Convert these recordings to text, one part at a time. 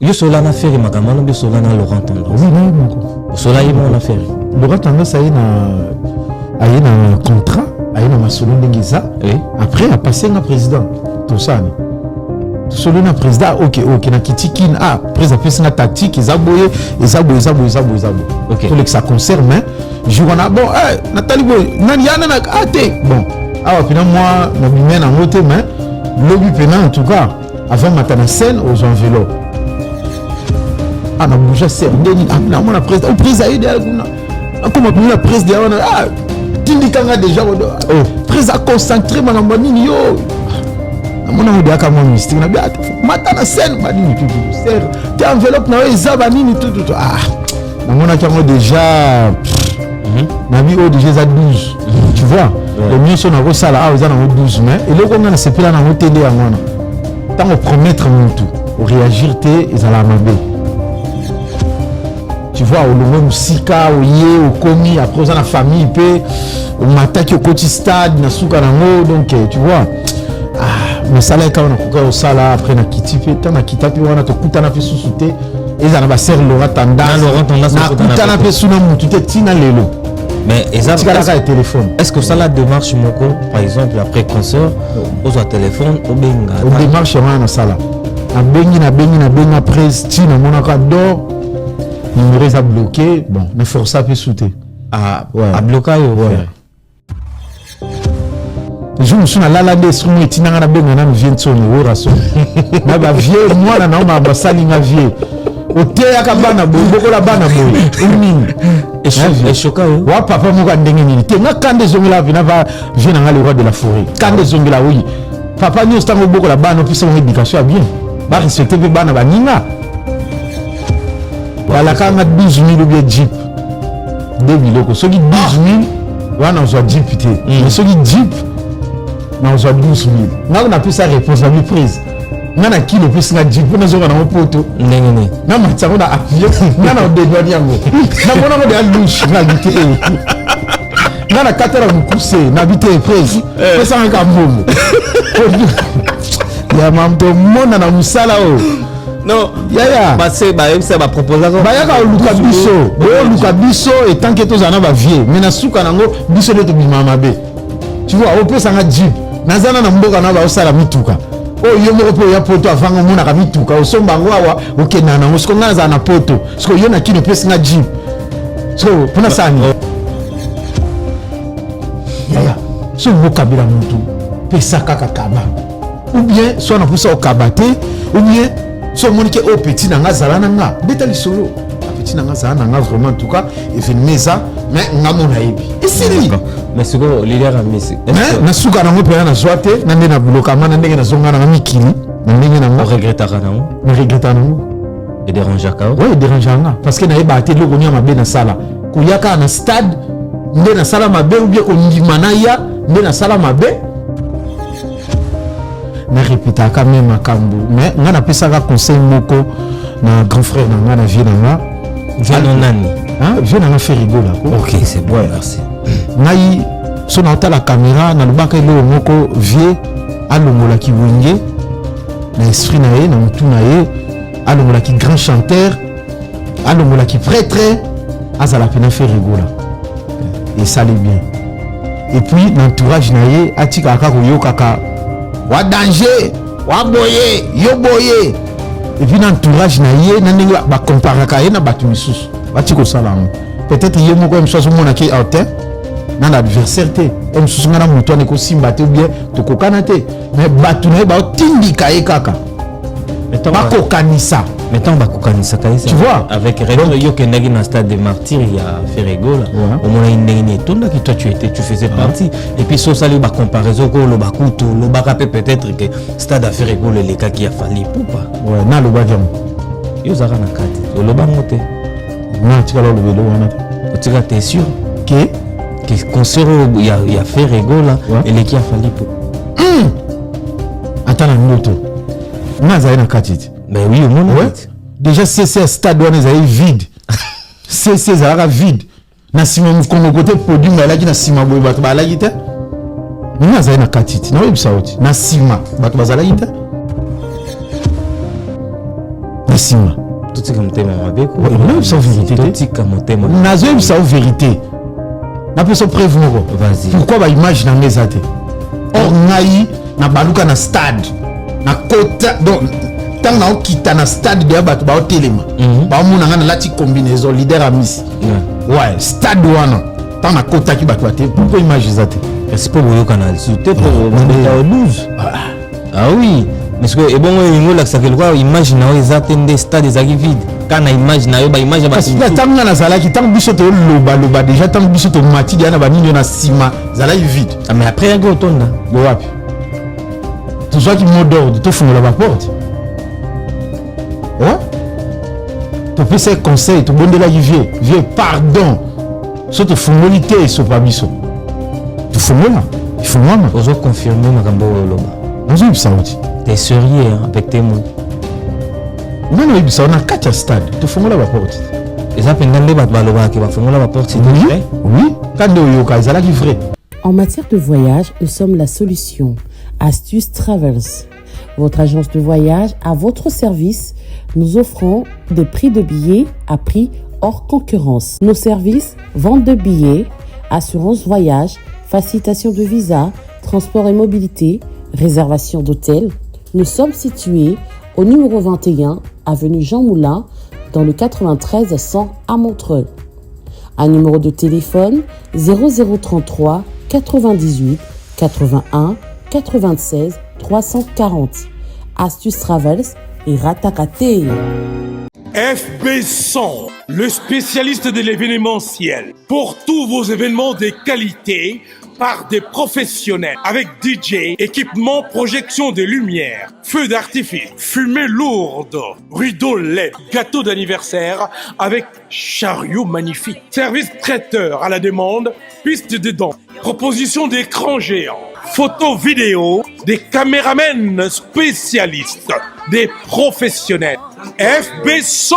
Yo sola na faire makamano bi sola na Laurent Tendance. Oui, non, mon sola yi mon affaire. Laurent Tendance a un contrat, a une masolo ndengeza. Après a passé un président. Tout ça. Solo na président OK na kitikin président fait une tactique ils aboyé. OK. Tout que ça concerne mais journa bon Nathalie boy nani yana na ate bon pina moi na bimé na ngote mais lobby pena en tout cas avant matana scène aux enveloppes na bouger c'est ndeni na mona président au président aide kuna comme pour la président tindikanga déjà président concentré makambo nini yo mona ode aka mo mystique na bia matana scène ba nini tout ser te enveloppe na eza ba nini tout na mona kango déjà na bi déjà za 12 tu vois le mieux son na ko sala za na 12 mais et le ko ngana sepela na hôtel ya ngona tant promettre muntu au réagir te ezala mabe tu vois au longo musika au yé au komi après ça la famille pe au mataki au côté stade na suka nango donc tu vois mais ça là quand on a koka au sala après na kiti pe tant na kita pe wana to kuta na pe susute ezana ba ser Laurent Tendance na kuta na pe suna mutu te tina lelo mais est-ce que ça la démarche moko par exemple après concert aux téléphone au benga on démarche na sala na bengi après tina monaka d'or numéro est bloqué bon mais force à sauter à bloquer je me suis là des sous et tina na benga na vient son ora so na ba vieux moi na ma basali na vieux ote akabana boko la bana boy et choka wa papa moko ndenge nini te nga kande zongela vina va vient na le roi de la forêt kande zongela oui papa ni ostango boko la bana puis son éducation bien ba respecter be bana ba ninga wala kanga 12 000 ou bien jeep 2 biloko soki 12 000 wana zo jeep te mais soki jeep na zo 12 000 na plus sa responsabilité prise nana kilo plus na jeep na zo na poto ndenge na matsango na avion nana odedwani yango na mona mo de louche na bité nana katera mukuse na bité prise pesa nga mbongo ya mamto mona na musala non yaya c'est ba proposer bayaka luka biso et tant que tozana ba vieux mais na suka nango biso le to bimama be tu vois au pesa nga jeep nazana na mboka na ba osala mituka yo moko po ya poto avanga mona ka mituka osomba ngo awa okena na ngosiko ngana na poto siko yo na kino pesa nga jeep so pona sani yaya so bokabila mutu pesa kaka kaba ou bien soit na pusa okabate ou bien so monique au petit nanga zalana nga betali solo petit nanga zalana nga vraiment en tout cas et fait mesa mais nga mona yebi et c'est lui mais ce que leader a mis mais na suka na ngope na zoate na ndena buloka mana ndenge na zonga na mikili na ndenge na ngo regrettera na na regretta na ngo et déranger ka ouais déranger nga parce que na yeba te loko nya mabe na sala kuyaka na stade ndena sala mabe ou bien ko ndimana ya ndena sala mabe na répéta quand même makambo mais nga na pesa ka conseil moko na grand frère na nga na vieux na nga vieux na nga fait rigola OK c'est bon merci ngai so na la caméra na lubaka ile moko vieux alongola ki wenge na esprit na ye na mutu na ye alongola ki grand chanteur alongola ki prêtre azala pena fait rigola et ça allait bien et puis l'entourage na ye atika ka koyokaka wa danger wa boye yo boye et puis l'entourage na ye na ndenge ba comparaka ye na batu misusu bati ko sala peut-être ye moko msusu mona ki auteur na l'adversaire te msusu ngana mutu ne ko simba te bien to kokana te mais batu na ye ba tindika ye kaka ba kokanisa mettons ba kokanisa kaisa tu vois avec Renaud yo kendagi na stade de martyrs il y a fait rigola au moins indengné tout là qui toi tu faisais partie et puis so sali ba comparaison ko lo bakuto lo bakape peut-être que stade a fait rigola les cas qui a fallu poupa ouais na lo bagam yo zara na kati lo bangote na tika lo belo wana tu es sûr que concert il y a fait rigola et les qui a fallu pour attends un minute na zaina kati ben oui, au monde. Ouais. Déjà, c'est stade où on est vide. C'est vide. Na sima mkongo côté podium là qui na sima boy bato ba la yite. Na zaina katiti. Na webi sauti. Na sima bato ba za la yite. Nassima. Tout ce que je avec vous. Même sans vérité. Tout ce que je Nazo sans vérité. Na peut se prévenir. Vas-y. Pourquoi ba image na mezate? Or ngai na baluka na stade. Na kota donc tant na okita na stade de ba ba telema. Ba mona na lati combinaison leader à Miss. Ouais, stade wana. Tant na kota ki ba te. Pourquoi image zate? C'est pour le canal. C'était pour le 12. Ah oui. Mais ce que et bon il là ça que quoi image na ils attendent stade des vide. Quand na image na yo ba image ba si tant na sala ki tant biso to loba déjà tant biso to mati dia na ba ninyo na sima zala vide. Ah mais après go tonda. Bo wapi. Tout ça qui mot d'ordre to fongola ba porte. Ouais. To peut ces conseils to bonde la vieux pardon. So to fongolité so pa biso. To fongola. Il faut moi. Ozo confirmer makambo loba. Ozo ibsaouti. T'es sérieux hein, avec tes mots. Non, non, ça on a 4 stades. Tu fais la porte. Et ça pendant les baloba qui va faire la porte, c'est vrai. Oui, quand on yoka, ils allaient vrai. En matière de voyage, nous sommes la solution. Astuce Travels, votre agence de voyage à votre service, nous offrons des prix de billets à prix hors concurrence. Nos services, vente de billets, assurance voyage, facilitation de visa, transport et mobilité, réservation d'hôtel. Nous sommes situés au numéro 21, avenue Jean Moulin, dans le 93 100 à Montreuil. Un numéro de téléphone 0033 98 81 96 340. Astuce Travels et Ratakate. FB100, le spécialiste de l'événementiel. Pour tous vos événements de qualité, par des professionnels, avec DJ, équipement, projection de lumière, feux d'artifice, fumée lourde, rideaux LED, gâteau d'anniversaire avec chariot magnifique, service traiteur à la demande, piste de danse, proposition d'écran géant, photo vidéo, des caméramens spécialistes, des professionnels. FB100.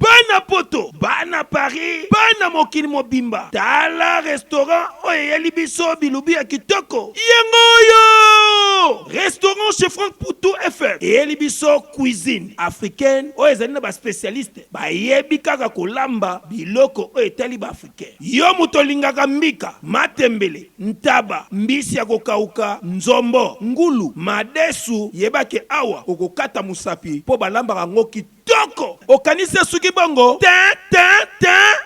Bana poto, bana Paris, bana mokili mobimba. Tala restaurant oyeli biso bilubi ya kitoko. Yengoyo! Restaurant chez Franck Poutou FM. Eyeli biso cuisine africaine. Oyezali na ba spécialiste. Ba yebi kaka kolamba biloko oyetali ba africain. Yo mutolingaka mbika, matembele, ntaba, mbisi ya kokauka, nzombo, ngulu, madesu, yebake awa okokata musapi po balamba ngo kitoko. Okanisa suki bongo.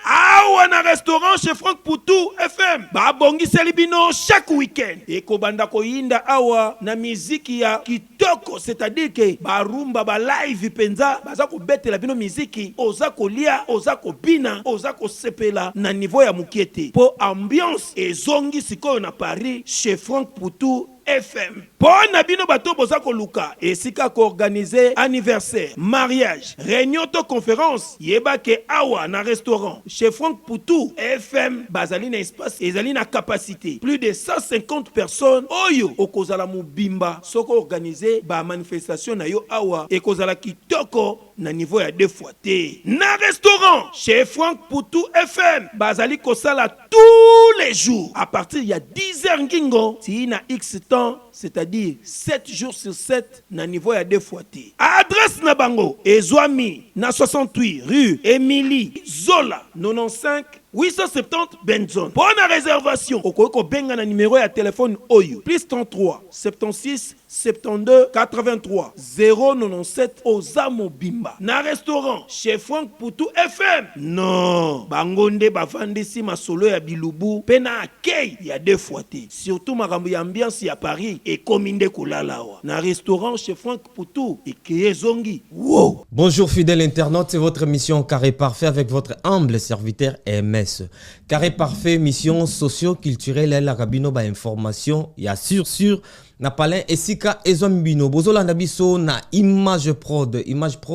Awa na restaurant chez Franck Poutou FM. Babongi selibino chaque week-end. Eko banda ko yinda awa na miziki ya kitoko, c'est-à-dire que barumba ba live penza baza ko betela bino miziki, oza ko lia, oza ko bina, oza ko sepela na niveau ya mukiete. Po ambiance ezongi sikoyo na Paris chez Franck Poutou FM. Pour Nabino Bato Bozako Luka, et Sika ko organiser anniversaire, mariage, réunion to conférence, yebake awa na restaurant, chez Franck Poutou FM, bazali na espace, ezali na capacité, plus de 150 personnes, oyo, okozala mubimba, soko organiser ba manifestation na yo awa, et kozala kitoko, na niveau ya 2 fois te. Na restaurant, chez Franck Poutou FM, bazali kosala tous les jours, à partir ya 10h ngingo, si na X temps, c'est-à-dire 7 jours sur 7, na niveau ya 2 fois te. Adresse na bango, Ezwami, na 68, rue Émilie Zola, 95 870 Benzone. Pour la réservation, okoko benga na numéro ya téléphone Oyo, plus 33 76 72 83 097 Ozamo Bimba. Na restaurant, chez Franck Poutou FM. Non, bangonde bavandisi masolo ya bilubu, pena akei ya 2 fois te. Surtout makambo ya ambiance ya Paris et kominde kulalawa. Na restaurant chez Franck Poutou et Kézongi. Wow. Bonjour fidèles internautes, c'est votre émission Carré Parfait avec votre humble serviteur MS. Carré Parfait, mission socio-culturelle, la rabino ba information, ya sûr na palin esika ezombino bozola na biso na image prod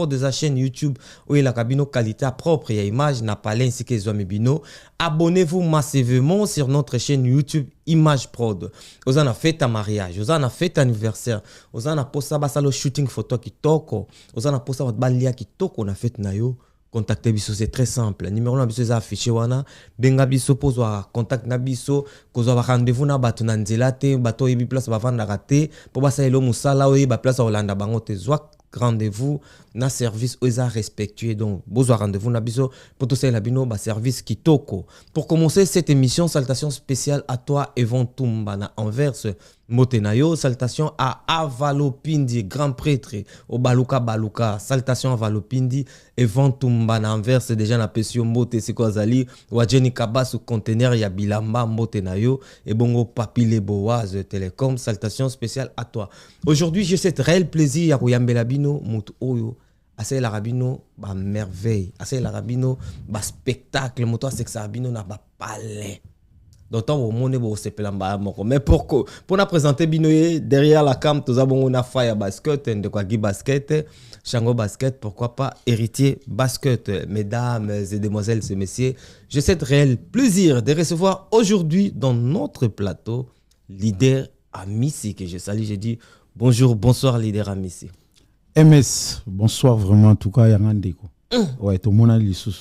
de sa chaîne YouTube où la cabino qualité propre ya image na palin esika ezombino. Abonnez-vous massivement sur notre chaîne YouTube Image Prod. Vous en avez fait un mariage, vous en avez fait un anniversaire, vous en avez posté le shooting photo kitoko, vous en avez posté votre balia kitoko na fait na yo. contacter biso, c'est très simple. Numéro na biso est affiché wana, benga biso pozwa contact na biso, kozwa rendez-vous na bato na nzela te, bato yebi place bavanda raté, po basa elo musala oye ba place Olanda bango te zwa rendez-vous na service oza respectueux, donc besoin rendez-vous na biso pour tout ça la bino ba service kitoko. Pour commencer cette émission, salutation spéciale à toi Evon Tumba na Anvers Motenayo, salutation à Avalopindi, grand prêtre au Baluka, salutation à Avalopindi, Evon Tumba na Anvers, déjà na pesio Mote Sikozali, Wajeni Kabas conteneur ya Bilamba Motenayo et bongo Papile Boaz Télécom, salutation spéciale à toi. Aujourd'hui, j'ai cet réel plaisir à Royambela bino mutu oyo assez la rabino ba merveille, assez la rabino ba spectacle moto sexe rabino na ba palais. D'autant au monde bo se pelamba moko. Mais pour na présenter binoye derrière la cam tous abongo na fire basket de quoi Guy basket, Chango basket, pourquoi pas héritier basket. Mesdames et demoiselles et messieurs, j'ai cet réel plaisir de recevoir aujourd'hui dans notre plateau leader Amissi que je salue, je dis bonjour, bonsoir leader Amissi. MS, bonsoir vraiment en tout cas Yangandeko. Ouais, tout le monde a l'issous.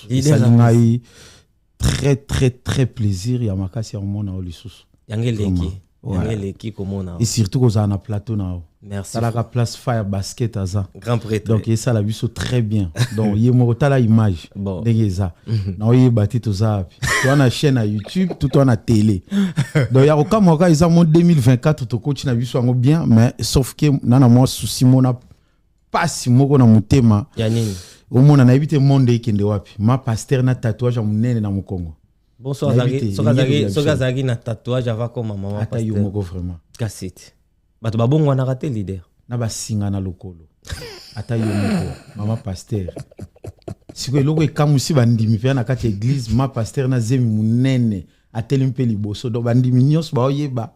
Très très très plaisir Yamakasi à mon a l'issous. Yangeleki comme on a. Et surtout qu'on a un plateau là. Merci. Ça la place fire basket à ça. Grand prêtre. Donc ça la biso très bien. Donc il y a la image. Bon. Ça. Non il bâti tout ça. Toi on a chaîne à YouTube, tout on a télé. Donc il y a aucun mois ils ont 2024 tout coach na biso bien mais sauf que nana moi souci mon a pas si moko na mutema ya nini omona na ebite monde ikende wapi ma pasteur na tatouage ya munene na mukongo bonsoir soka zagi na tatouage ava ko mama ata yo moko vraiment cassette bato babongo na raté leader na basinga na lokolo ata yo moko mama pasteur siko eloko ekamusi bandimi pe na kati église ma pasteur na zemi munene ateli mpe liboso do bandimi nyos ba oyeba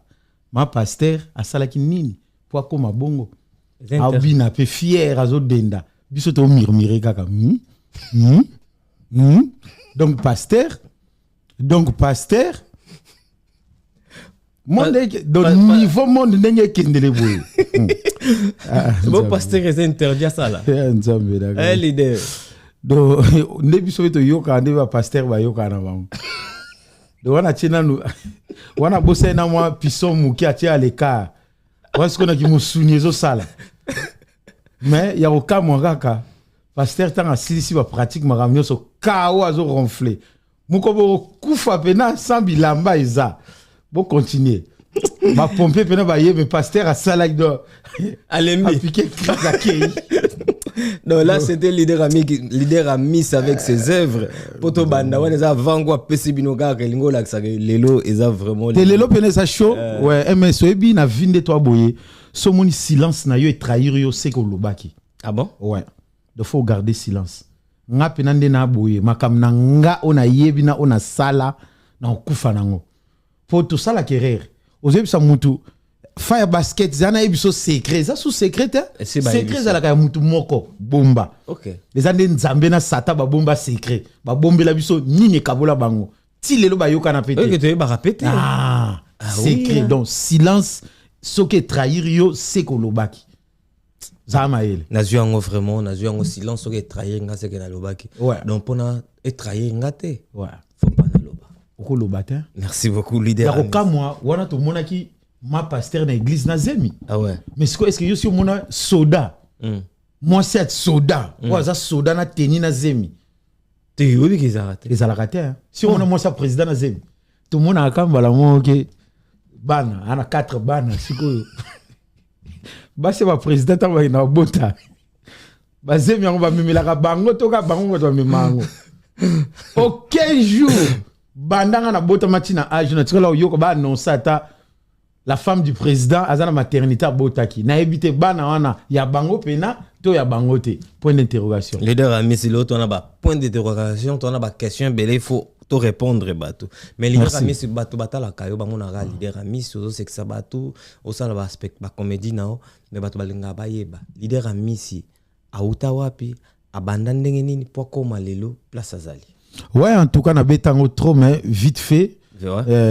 ma pasteur asalaki nini po akoma bongo Abina pe fier azo denda biso to murmurer kaka donc pasteur monde donc niveau monde ndenge kendele boye bon pasteur est interdit ça là nzambe d'accord leader donc ne biso to yoka ande ba pasteur ba yoka na bango do wana china nu wana bossa na moi pison muki atia à l'écart parce qu'on a qui moussounie zo sala mais il y a aucun mongaka pasteur tant à si va pratique maramio so kawa zo ronfler muko bo kufa pena sans bilamba iza bo continuer ba pomper pena ba yebe pasteur a sala do alembi piquer zakei. Non, là c'était leader Amis avec ses œuvres. Poto banda wana za vangwa pesi binoga kelingo la ça lelo eza vraiment lelo pene ça chaud ouais mais so ebi na vinde toi boyer so moni silence na yo et trahir yo c'est ko lobaki. Ah bon? Ouais. Il faut garder silence. Nga pena nde na boyer makam na nga ona yebi na ona sala na okufa nango. Faut tout ça la querer. Ozebi sa mutu fire basket zana ebiso secret ça sous secret secret za la ka mutu moko bomba OK les ande nzambe na sata ba bomba secret ba bombela biso nini kabola bango ti lelo ba yoka na pété OK tu ba répéter secret oui, donc silence ce que trahir yo c'est ko lobaki zama ele nazu yango vraiment nazu yango silence ce que trahir nga c'est que na lobaki donc pona et trahir nga te faut pas na loba ko lobata merci beaucoup leader ya ko moi wana to monaki ma pasteur na église na zemi. Ah ouais. Mais est-ce que yo si mon soda? Moi c'est soda. Moi ça soda na teni na zemi. Tu oui qu'ils arrêtent. Ils arrêtent hein. Si on a moi ça président na zemi. Tout le monde a quand bala moi OK. Bana, ana 4 bana siko. Ba c'est ba président ta ba na bota. Ba zemi on va memela ka bango to ka bango to memango. Aucun jour bandanga na bota matina âge na tikola yoko ba non ça ta la femme du président a la maternité à Botaki. Na ebité bana wana ya bango pena to ya bangote. Point d'interrogation. Leader Amis si l'autre on a ba point d'interrogation, on a ba question belé faut to répondre batou. Mais leader Amis si batou batala kayo bango na leader Amis so c'est que ça batou au ça ba aspect ba comédie nao mais batou balinga ba yeba. Leader Amis si a utawapi abandande nini po koma lelo place azali. Ouais en tout cas na betango trop mais vite fait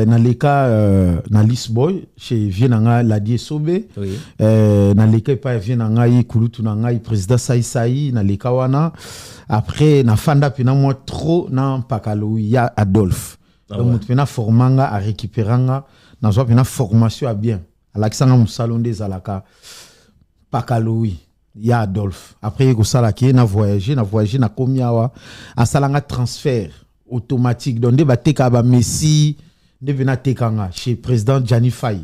na leka na Lisboy chez Vienanga Ladie Sobe na leka pa Vienanga yi kulutu na ngai président Saïsaï na leka wana après na fanda pina moi trop na pakalo ya Adolphe donc pina formanga a récupéranga na zo pina formation a bien alakisanga musalo nde zalaka pakalo ya Adolphe après ko sala ki na voyager na komiawa asalanga transfert automatique donc de bateka ba Messi de vena tekanga chez président Gianni Faye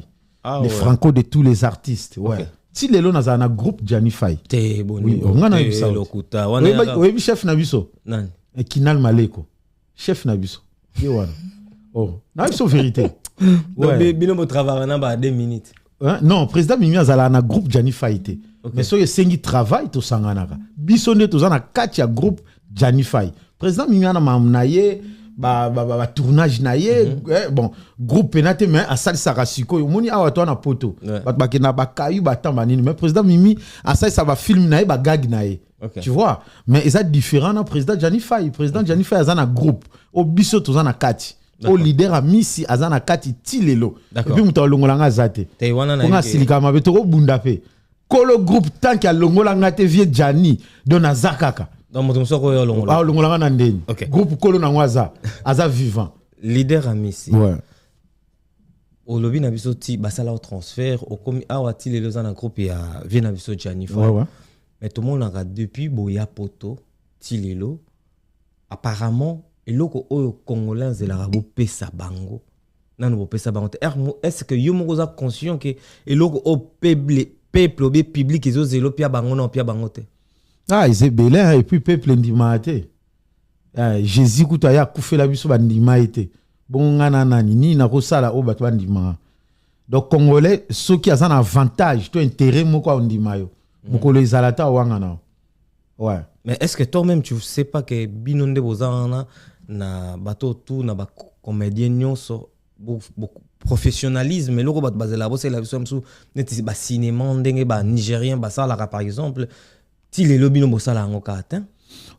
les franco de tous les artistes si lelo na zana groupe Gianni Faye te boni ngana bisa lokuta wana oui chef na biso nani Kinal Maleko chef na biso wana na biso vérité bino mo travailler na ba 2 minutes non président Mimi azala na groupe Gianni Faye te mais so yesengi travail to sanganaka biso nde tozana kati ya groupe Gianni Faye président Mimi na mamnaye ba tournage na ye bon groupe penate mais asali sarasiko moni awa to na poto ba kena ba kayu ba tamba nini mais président Mimi asali ça va film na ye ba gag na ye tu vois mais ils sont différents na président Gianni Faye azana groupe o biso tozana kati au leader a misi azana kati tilelo et puis muto longolanga zate on silika mabe to bunda pe kolo groupe tant qu'il y a longolanga te vie Gianni dona zakaka donc moto msoko yo longola longolanga na ndeni groupe kolo na ngwaza aza vivant leader a misi au lobby na biso ti basala au transfert au komi awa tilelo za na groupe ya vie na biso Gianni Faye mais tout le monde a depuis boya poto tilelo apparemment eloko oyo congolais zelaka bopesa bango nanu bopesa bango est-ce que yo moko za conscient que eloko o peuple obe public ezo zelo pia bango na pia bango te ils est belin et puis peuple ndima te Jésus kuta ya kufela biso bandima ete bon ngana nani ni na kosala o bato bandima donc congolais ceux qui ont un avantage to intérêt moko ndima yo mokolo ezalata wangana mais est-ce que toi-même tu sais pas que binonde bozana na bato tout na ba comédien nyonso beaucoup professionnalisme mais loko bat bazela bo c'est la biso msu neti ba cinéma ndenge ba nigérien ba sala par exemple ti le lobby no bosala ngo kata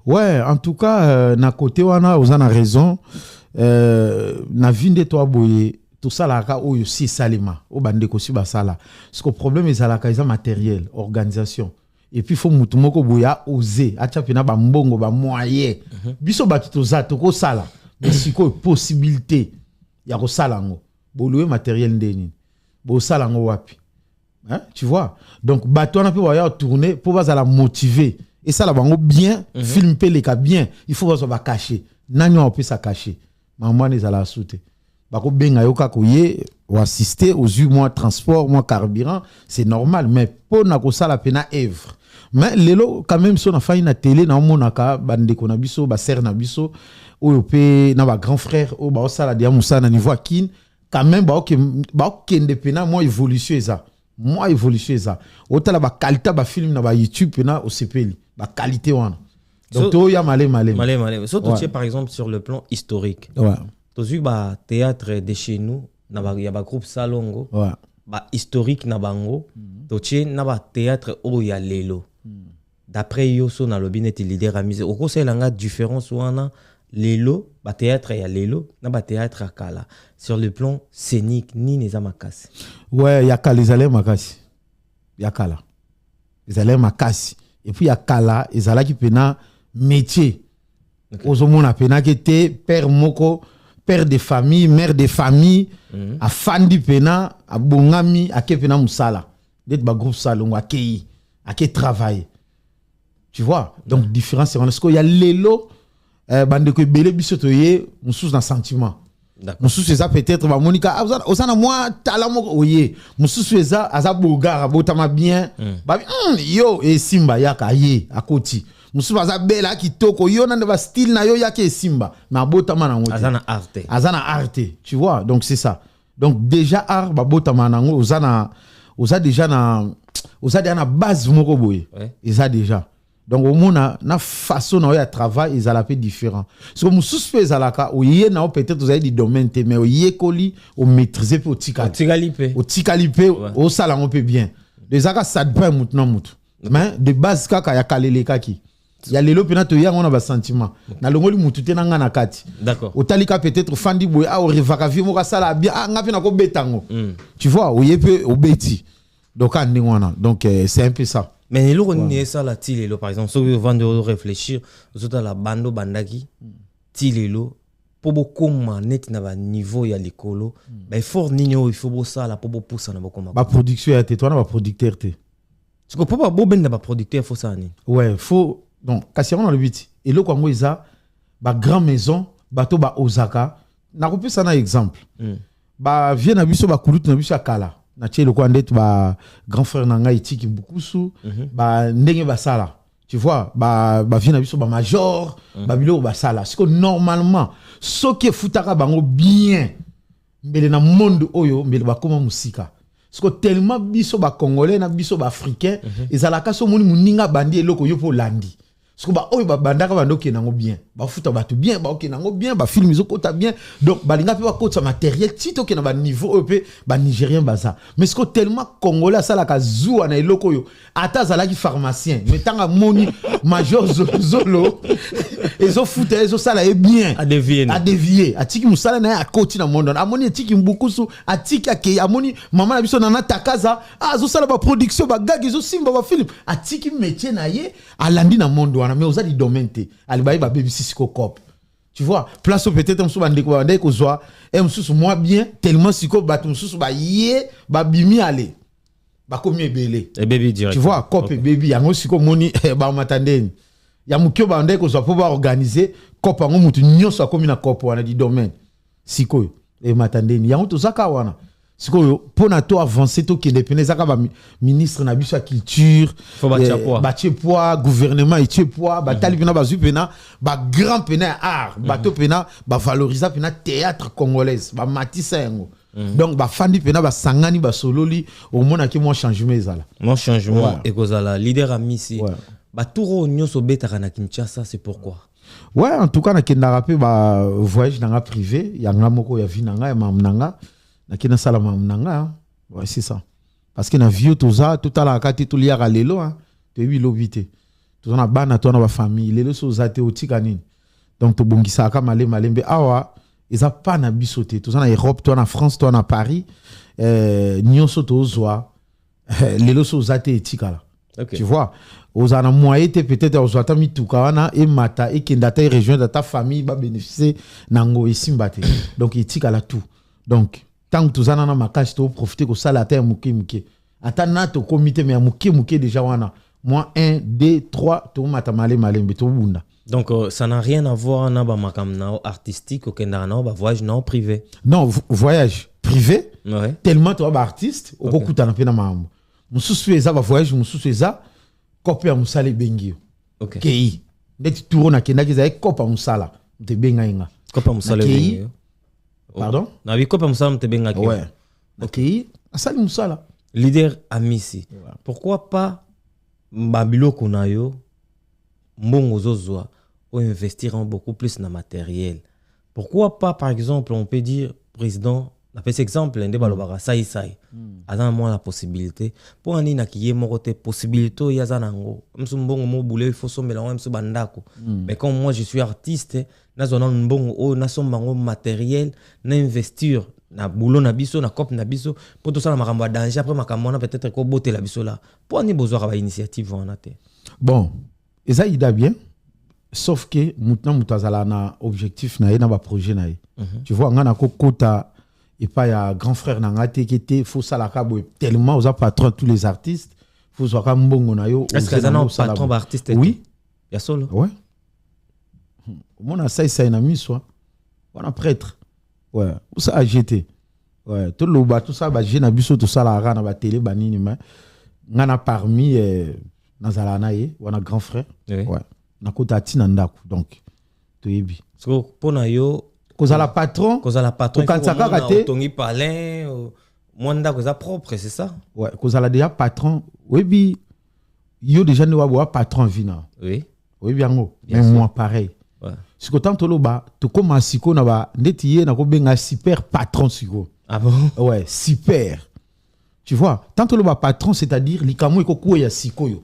en tout cas na côté wana ozana raison na vinde to boye tout ça la ka oyo si salima o bande ko si basala parce que le problème est la kaisa matériel organisation et puis faut mutu moko boya oser acha pena ba mbongo ba moyen biso batito za to ko sala mais siko possibilité ya ko sala ngo bo louer matériel ndeni bo sala ngo wapi tu vois donc bato na pe waya tourner pour bazala motiver et ça la bango bien film pe les ka bien il faut ba cacher nanyo on peut ça cacher maman les ala souter bako benga yoka koye ou assister aux mois transport mois carburant c'est normal mais pour na ko sala pena œuvre mais lelo quand même so na fa na télé na monaka bande ko na biso ba ser na biso o pe na ba grand frère o ba sala dia musa na niveau kin quand même ba kende pena moi évolution ça otala ba qualité ba film na ba YouTube pena o sepeli ba qualité wana donc to ya malé surtout par exemple sur le plan historique to vu ba théâtre de chez nous na ba ya ba groupe Salongo ba historique na bango to tche na ba théâtre o ya lelo d'après yo so na lobinet leader a mise au conseil langa différence wana lelo ba théâtre ya lelo na ba théâtre akala sur le plan scénique ni neza makasi ya kala les allez makasi ya kala les allez makasi et puis ya kala ezala ki pena métier ozomona pena ke te père moko père de famille mère de famille afandi pena abongami akepena musala d'être ba groupe Salongo akei ake travailler tu vois donc différence c'est parce qu'il y a lelo bande ko belé biso to ye mususu na sentiment mususu eza peut-être ba monika osana moi tala moko oye mususu eza aza bogara botama bien ba yo e simba yaka ye akoti mususu aza bela kitoko yo na ba style na yo yake simba na botama na ngoti azana arte tu vois donc c'est ça donc déjà art ba botama na ngo oza déjà na base moko boye eza déjà donc au moins na façon na ya travail ils ala peu différent parce que mususu pe zalaka oye na peut-être vous avez du domaine mais oye koli o maîtriser pe o tikalipe o sala on peut bien des aka ça dépend maintenant mutu mais de base kaka ya kalele kaki Il y a lelo pena to ya on a ba sentiment na longoli mutu te na nga na kati d'accord otalika peut-être fandi boy a orevaka vi mo ka sala bien nga pe na ko betango tu vois o yepe o beti donc andi wana donc c'est un peu ça mais le roni ça la tilelo par exemple so avant de réfléchir aux la bando bandaki tilelo pour beaucoup net na ba niveau ya likolo ba effort nino il faut bo ça la pour bo poussa na bokoma ba production ya te toi na ba producteur te tu comprends pas bo ben na ba producteur faut ça ni ouais faut donc kasi on a le but et le kwango isa ba grand maison bato ba Osaka na ko pesa na exemple ba vient na biso ba kulutu na biso kala na tchelo kwa ndet ba grand frère na ngai tiki bukusu ba ndenge ba sala tu vois ba vient na biso ba major ba bilo ba sala parce que normalement ce qui futaka bango bien mbele na monde oyo mbele ba koma musika parce que tellement biso ba congolais na biso ba africain ezalaka so moni muninga bandi eloko yo po landi parce que ba oyo ba bandaka bando ke nango bien ba futa ba tout bien ba ok nango bien ba film zo kota bien donc ba linga pe ba kota matériel tito ke na ba niveau EP ba nigérien baza mais ce que tellement congolais ça la ka zuwa na eloko yo ata zala ki pharmacien mais tanga moni major zolo ezo futa ezo sala e bien à dévier atiki musala na ya koti na monde amoni atiki mbukusu atiki ake amoni mama na biso na takaza zo sala ba production ba gag ezo simba ba film atiki métier na ye alandi na monde mais aux di domaine te alibayi ba baby sisiko cop tu vois place peut-être msu bandeko ba ndeko zwa msu moi bien tellement siko ba msu ba ye ba bimi ale ba komi ebele et baby direct tu vois cop okay. Baby yango siko moni ba matandeni ya mukyo ba ndeko zwa po ba organiser cop ngo mutu nyonso akomi na cop wana di domaine siko e matandeni yango to zaka wana sikoyo pona to avancer to kende pene zaka ba ministre na biso ya culture ba tchepoi gouvernement et tchepoi ba tali pena ba zupena ba grand pena art ba to pena ba valoriser pena théâtre congolaise ba matisa yango donc ba fandi pena ba sangani ba sololi au mona ki mo changement ezala mon changement et kozala leader amisi ba touro nyonso betaka na Kinshasa c'est pourquoi ouais en tout cas na kenda rapé ba voyage na privé ya ngamoko ya vinanga ya mamnanga nakina sala mamnanga ouais c'est ça parce que na vieux toza tout à la kati tout liya lelo hein te bi lobité tout na bana to na ba famille lelo so zate otika nini donc to bongisa ka malembe awa eza pa na bisoté tout na Europe to na France to na Paris nyonso to zwa lelo so zate etika là okay. Tu vois ozana moyen te peut-être ozata mituka wana e mata e kendata e rejoindre ta famille ba bénéficier nango esimbate donc etika là tout donc tant que tozana na makashi to profiter ko sala ta muke atana to comité mais muke déjà wana moi 1 2 3 to mata malembe to bunda donc ça n'a rien à voir na ba makamna artistique au Kenya na ba voyage non privé non voyage privé ouais. Tellement to ba artiste au kokuta na pena mambo mususu eza ba voyage mususu eza kopia musale bengio OK kei ndeti tour na kenda kiza kopa musala te benga inga kopa musale bengio pardon na bi kopa musala te benga ki ouais OK asali musala leader amisi ouais. Pourquoi pas babilo kunayo mbongo zozwa ou investir en beaucoup plus na matériel pourquoi pas par exemple on peut dire président na pese exemple ndé balobaka sai azana moi la possibilité pour ani na kiye morote possibilité ya zanango msumbongo mo boulé il faut sommer la msu bandako mais comme moi je suis artiste na zona mbongo o na sombango matériel na investir na boulot na biso na cop na biso pour tout ça na makambo danger après makambo na peut-être ko boter la biso là pour ani besoin ba initiative on a té bon eza ida bien sauf que maintenant mutazala na objectif na ba projet na tu vois ngana ko kota et pas ya grand frère nangate qui était faut ça la cabo tellement aux patron tous les artistes faut soit comme bongo na yo est-ce que ça non patron artiste oui ya solo ouais mon a ça na miswa on a prêtre ouais ou ça a jeté ouais tout le bas tout ça ba jeune biso tout ça la rana ba télé banini mais ngana parmi nazala na ye wana grand frère ouais na kota tina ndako donc to yebi so pona yo kozala patron kansaka kate tongi palin mwanda koza propre c'est ça ouais kozala déjà patron webi yo déjà ne wa patron vina oui webi yango même moi pareil ouais siko tanto loba to koma siko na ba ndeti ye na ko benga super patron siko ah bon ouais super tu vois tanto loba patron c'est-à-dire likamo eko ko ya siko yo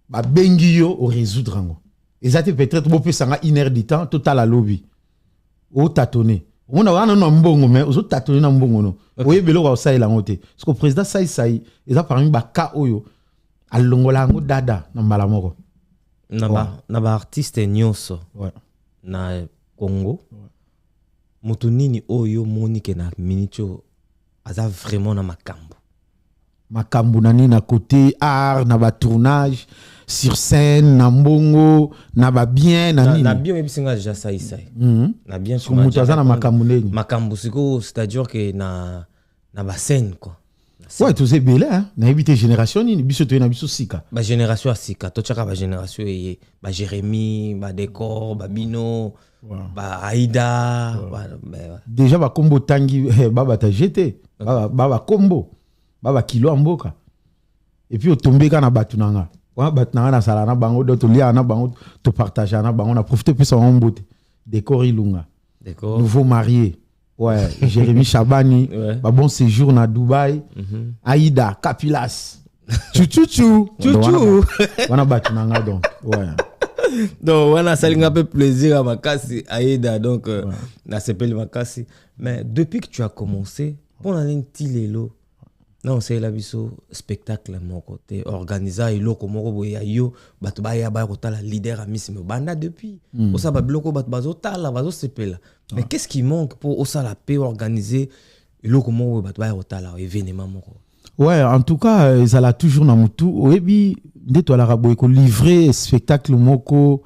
ba bengi yo o résoudre ngo ezate peut-être bo pe sanga 1 heure de temps total à lobby o tâtonner on a wana no mbongo mais ozo tâtonner na mbongo no oyebelo ka osala ngote parce que président sai eza parmi ba ka oyo alongola ngo dada na mbala moko na ba artiste nyonso na Congo mutu nini oyo monike na minicho aza vraiment na makambo nani na côté art na ba tournage sur scène na mbongo na ba bien na nini na bien ebisinga déjà ça na bien sur mutu aza na makambo nini makambo siko c'est-à-dire que na ba scène quoi ouais tous ebele hein na ebité génération nini biso to na biso sika ba génération asika to chaka ba génération eye ba Jérémy ba Décor ba Bino ba Aïda déjà ba kombo tangi baba ta jeté baba kombo baba kilo mboka et puis otombeka na batunanga wa batunanga na sala na bango do to lia na bango to partager na bango na profiter puis son mbote Décor ilunga Décor nouveau marié ouais Jérémy Chabani ba bon séjour na Dubaï Aïda Capilas chouchou wana batunanga donc ouais donc voilà ça lui a fait plaisir à Makasi Aïda donc na s'appelle Makasi mais depuis que tu as commencé pour un tilelo non c'est la biso spectacle mon côté organisé et loko moko boya yo bato ba ya ba ko tala leader à Miss Banda depuis au ça ba bloko bato bazo tala bazo sepela mais qu'est-ce qui manque pour au ça la paix organiser et loko moko bato ba ya ko tala événement moko ouais en tout cas ils allaient toujours na mutu oyebi ndeto ala rabo ko livrer spectacle moko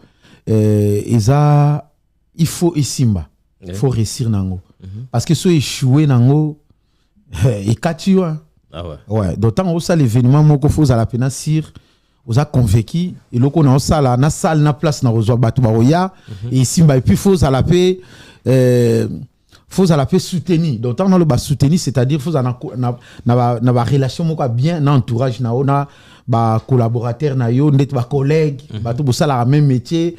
eza il faut isimba il faut réussir nango parce que so échouer nango et katiwa ah ouais d'autant au ça l'événement moko faut à la peine sir aux a convaincu et loko na sala na salle na place na rezo batu ba oya et isimba et puis faut à la paix soutenir d'autant dans le bas soutenir c'est-à-dire faut na relation moko bien na entourage na ona ba collaborateur na yo net ba collègue batu bo sala même métier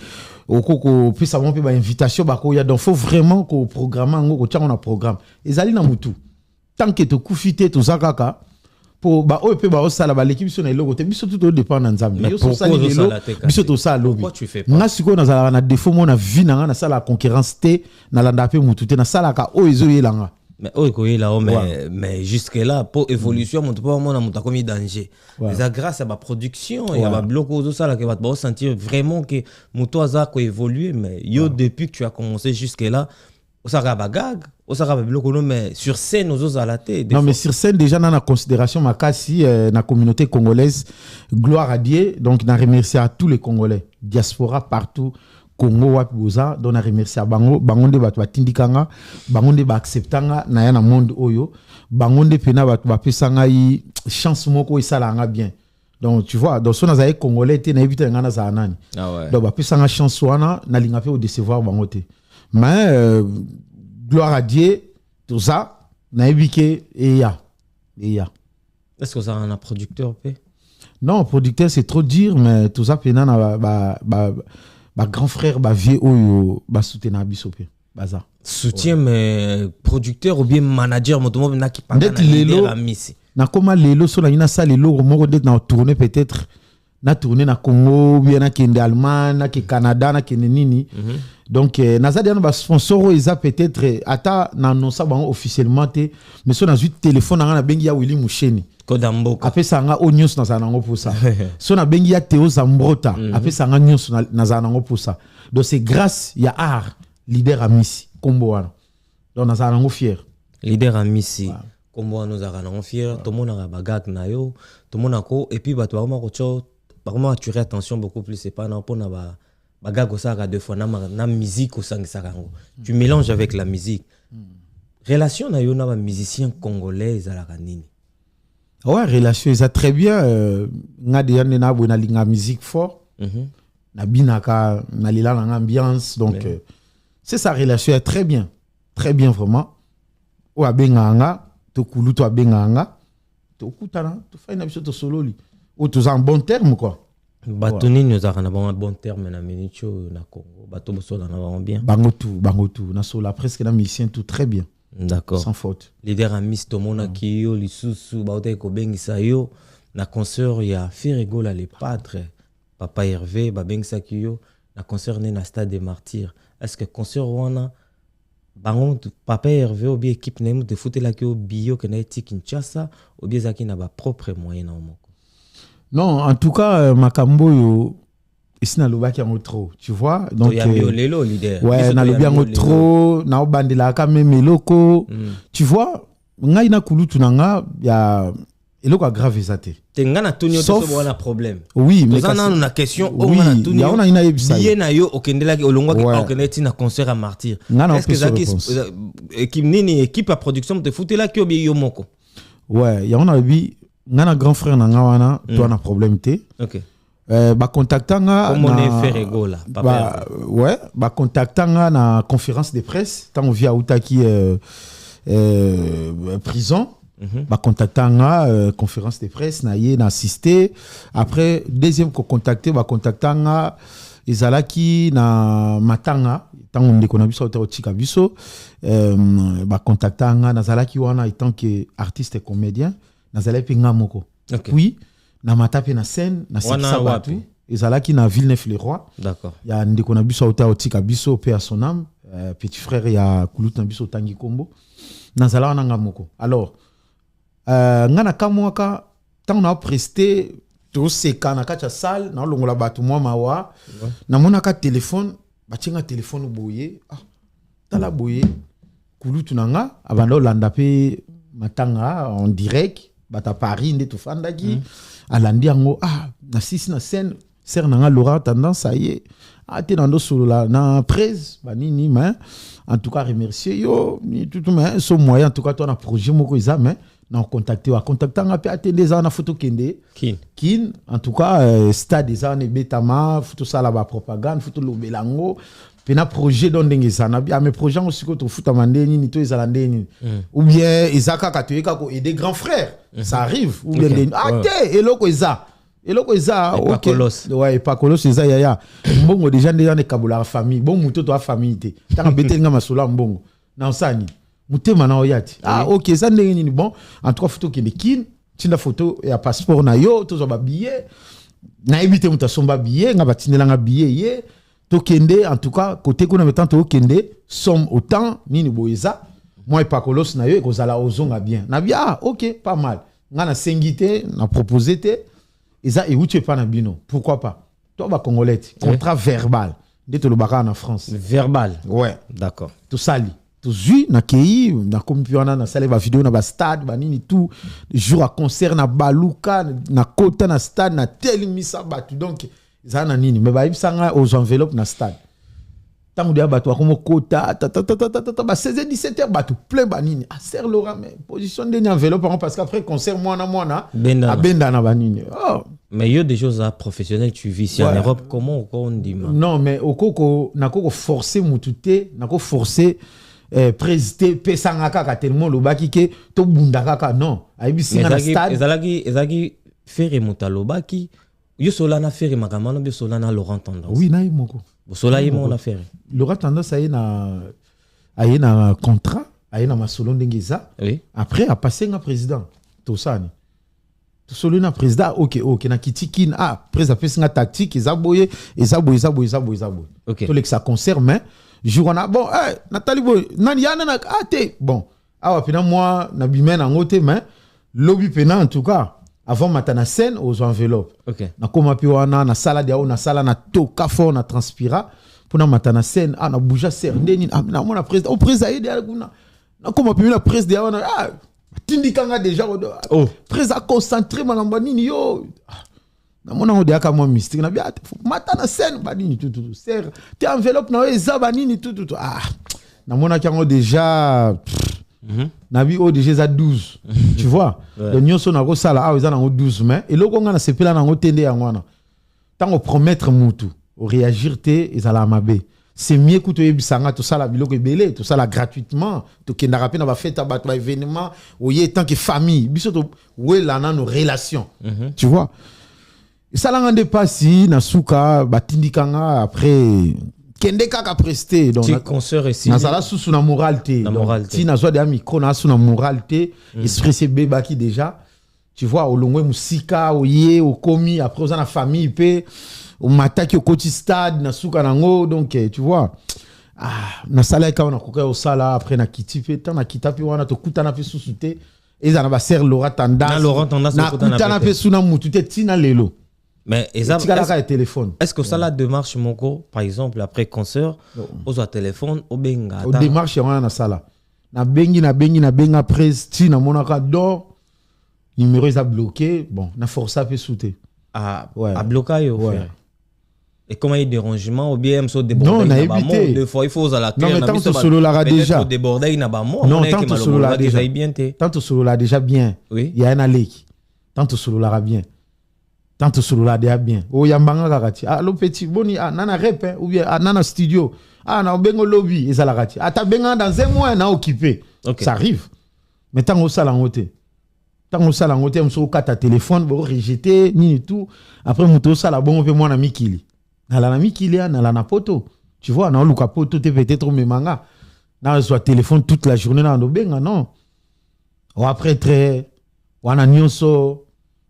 okoko puis ça pe ba invitation ba ko ya donc faut vraiment ko programme ngo ko tanga na programme ezali na mutu tant que to kufite to zakaka pour ba o pe ba o sala ba l'équipe sur na logo te biso tout dépend na nzambe yo so sala lelo biso to sala lobi nga siko na sala na défaut mo na vie na sala concurrence te na landa pe mutu te na sala ka o ezo yelanga mais mais jusque là pour évolution mon pas mon a comme danger mais grâce à ma production et à ma bloc aux ça là que va sentir vraiment que moto a ko évoluer mais yo depuis que tu as commencé jusque là au ça va gag au ça va bloc mais sur scène aux la tête non mais sur scène déjà dans la considération makasi na communauté congolaise gloire à Dieu donc na remercier à tous les Congolais diaspora partout Congo wapi boza donc na remercier bango nde bato batindikanga bango nde ba acceptanga na ya na monde oyo bango nde pena bato bapesanga yi chance moko isalanga bien donc tu vois donc so na zaye congolais te na éviter ngana za nani donc bapesanga chance wana na linga pe au décevoir bango te mais gloire à Dieu tout ça na ebike eya est-ce que ça a un producteur pe non producteur c'est trop dire mais tout ça pena na ba grand frère ba vieux oyo ba soutenir biso pe baza soutien mais producteur ou bien manager motomo na ki panga na leader amisi na koma lelo so na ina sa lelo moko de na tourner peut-être na tourner na Congo bien na kende Allemagne na ke Canada na kende nini donc na za dia ba sponsor eza peut-être ata na annonce ba officiellement te mais so na zu téléphone na bengi ya Willy Musheni Kodamboka après ça nga o news na za nango pour ça so na bengi ya Théo Zambrota après ça nga news na za nango pour ça donc c'est grâce ya art leader amisi kombo wana donc na za nango fier leader amisi kombo wana za nango fier to mona ba gag na yo to mona ko et puis ba to ba ko cho ba comment attirer attention beaucoup plus c'est pas na pona ba gag ko ça deux fois na musique au sang ça tu mélanges avec la musique relation na yo na ba musicien congolais za la nini. Ouais, relation ça très bien nga de yande na bona linga musique fort na binaka na lila na ambiance donc c'est sa relation est très bien vraiment o abenganga to kulu to abenganga to kutana to fa na biso to sololi o to en bon terme quoi bato nini nous avons un bon terme na minicho na Congo bato boso na bien bango tout na sola presque na musicien tout très bien. D'accord. Sans faute. Leader à Mistomona Kiyo, Lisusu, Baote Kobengisa yo, na concert ya Ferregola les Padres. papa Hervé babengaki yo na concerné na stade des martyrs. Est-ce que concert wana bango papa Hervé ou bien équipe na de futelaki o bio que na eti Kinshasa ou bien zaki na ba propre moyen na moko? Non, en tout cas makambo yo ici na lobaki en trop, tu vois. Donc lelo leader. Ouais, na lobi en trop, na obandela ka même loko. Tu vois, ngai na kulutu nanga ya eloko grave ezate. Tenga na tonyo to so na problème. Oui, mais ça na na question o na tonyo. Ya ona ina yebisa. Bien na yo okendela olongwa ki okeneti na concert à martyr. Est-ce que zaki équipe nini équipe à production de futela ki obi yo moko? Ouais, ya ona bi ngana grand frère nanga wana to na problème té. OK. Contactanga comme on est fait là ouais contactanga na conférence de presse tant on vient outaki prison contactanga conférence de presse na yé na assister après deuxième contacté contactanga ezalaki na matanga tant on ndeko na biso otika biso contactanga nazalaki wana étant que artiste et comédien nazalaki ngamoko puis na matape na scène na sekisa batu ezalaki na Villeneuve-les-Rois. D'accord. Ya ndeko na biso otika biso pe à son âme petit frère ya kulutu na biso Tangi Kombo nazala wana ngamoko. Alors ngana kamwaka tant na presté to seka na kacha salle na longola batu mwa mawa na monaka téléphone batinga téléphone boye tala boye kulutu nanga abando landa pe matanga en direct bata Paris nde to fandaki alandi yango na sisi na scène ser nanga Laura tendance ça y est te nando solo la na presse banini mais en tout cas remercier yo ni tout mais so moyen en tout cas toi na projet moko isa mais na contactanga pe atende za na photo kende kin en tout cas stade za ne betama photo sala ba propagande photo lobelango pena projet don ndenge sana bien mes projets aussi ko to futa mandeni ni to ezala ndeni ou bien ezaka ka toyeka ko aider grand frère ça arrive ou bien eloko eza OK ouais pas kolos eza ya mbongo déjà ne kabula famille bon muto to famille te tanga betenga masolo mbongo na osani mutema na oyati OK ça ndenge ni bon en trois photos qui kin tinda photo ya passeport na yo to zo ba billet na ebite mutasomba billet nga batinela nga billet ye to kende en tout cas côté kuna metant to kende somme autant nini boeza moi pas kolos na yo ekozala ozonga bien na bien OK pas mal nga na sengité na proposé te eza euti pas na bino pourquoi pas toi ba congolais contrat verbal de to le baka en France verbal ouais d'accord tout sali tout zui na kei na kompiona na sale ba vidéo na ba stade ba nini tout jour à concert na baluka na kota na stade na telimisa batu donc zana nini mais ba ibsanga aux enveloppes na stade tangu dia batu akomo kota ba 16 17h batu plein ba nini ser Laura mais position de enveloppe parce qu'après concert moi na benda na ba nini mais yo des choses professionnelles tu vis ici en Europe comment on dit non mais okoko nakoko forcer mututé nako forcer président pesanga kaka tellement lobaki ke to bunda kaka non ayibisinga na stade ezalaki faire mutalobaki yo solana faire makamano bi solana Laurent Tendance oui na yimoko sola yimo na faire Laurent Tendance na contrat na masolo ndengeza oui après a passé nga président to sani to solo na président OK na kitikin président pesinga tactique ezaboye OK to lexa concert mais jour on a bon Nathalie boy nani yana na te bon awa pena moi na bimena ngote mais lobby pena en tout cas avant matana scène aux enveloppes OK na koma pi wana na sala dia na sala na toka fort na transpira pour na matana scène na bouja ser ndeni na mona président au président ide kuna na koma pi na président dia tindikanga déjà président concentré malamba nini yo na mona odiaka moi mystique na bia matana scène banini tout ser te enveloppe na eza banini tout na mona kango déjà na bi déjà za 12 tu vois le nyonso na ko sala eza na 12 mais et loko nga na sepela na ngotende ya ngwana tango promettre mutu au réagir te ezala mabe c'est mieux que tu ebisanga tout ça la biloko ebele tout ça la gratuitement to kenda rapena ba fête ba événement oye tant que famille biso to wela na nos relations tu vois ça l'a rendu pas si na suka batindikanga après kende kaka presté donc ti concert ici na sala sous na moralité ti na zo de micro na sous na moralité expressé beba qui déjà tu vois, au longwe musika, au yé, au komi, après aux la famille, pe, au mataki au côté stade, na souka nango, donc tu vois. Na sala ka on a koka au sala après na kiti pe, tant na kita pe wana to kuta na pe susute, et ça na ba ser Laura tendance. Na Laurent tendance na kuta na pe suna mutu te tina lelo. Mais est-ce que ça la démarche mon gros, par exemple après concert, aux téléphone, au benga. Au démarche on na sala. Na benga presse, tina monaka do. Numéro est bloqué, bon, na force à peut sauter. À bloquer, ouais. Et comment il y a des dérangements ou bien il déborder? Non, on a évité. Deux fois, il faut à la claire. Non, mais tant que solo l'ara déjà. Déborder, il n'a pas mort. Non, tant que solo l'ara déjà bien. Tant que solo l'ara déjà bien. Oui. Il y a un alek. Tant que solo l'ara bien. Tant que solo l'ara déjà bien. Oh, yambanga karati. Ah, le petit boni, nana rep, ou bien nana studio. Na bengo lobby, et ça la rati. Ta benga dans un mois, na occupé. Ça arrive. Mais tant que ça l'a noté. Tant que ça l'a noté, on se ta téléphone, bon rejeter, ni tout. Après, on ça la bon, on fait moi na mikili. Na la mikili, na la na poto. Tu vois, na luka poto, te peut-être me manga. Na reçoit téléphone toute la journée na no benga, non. Ou après très, ou na nyonso,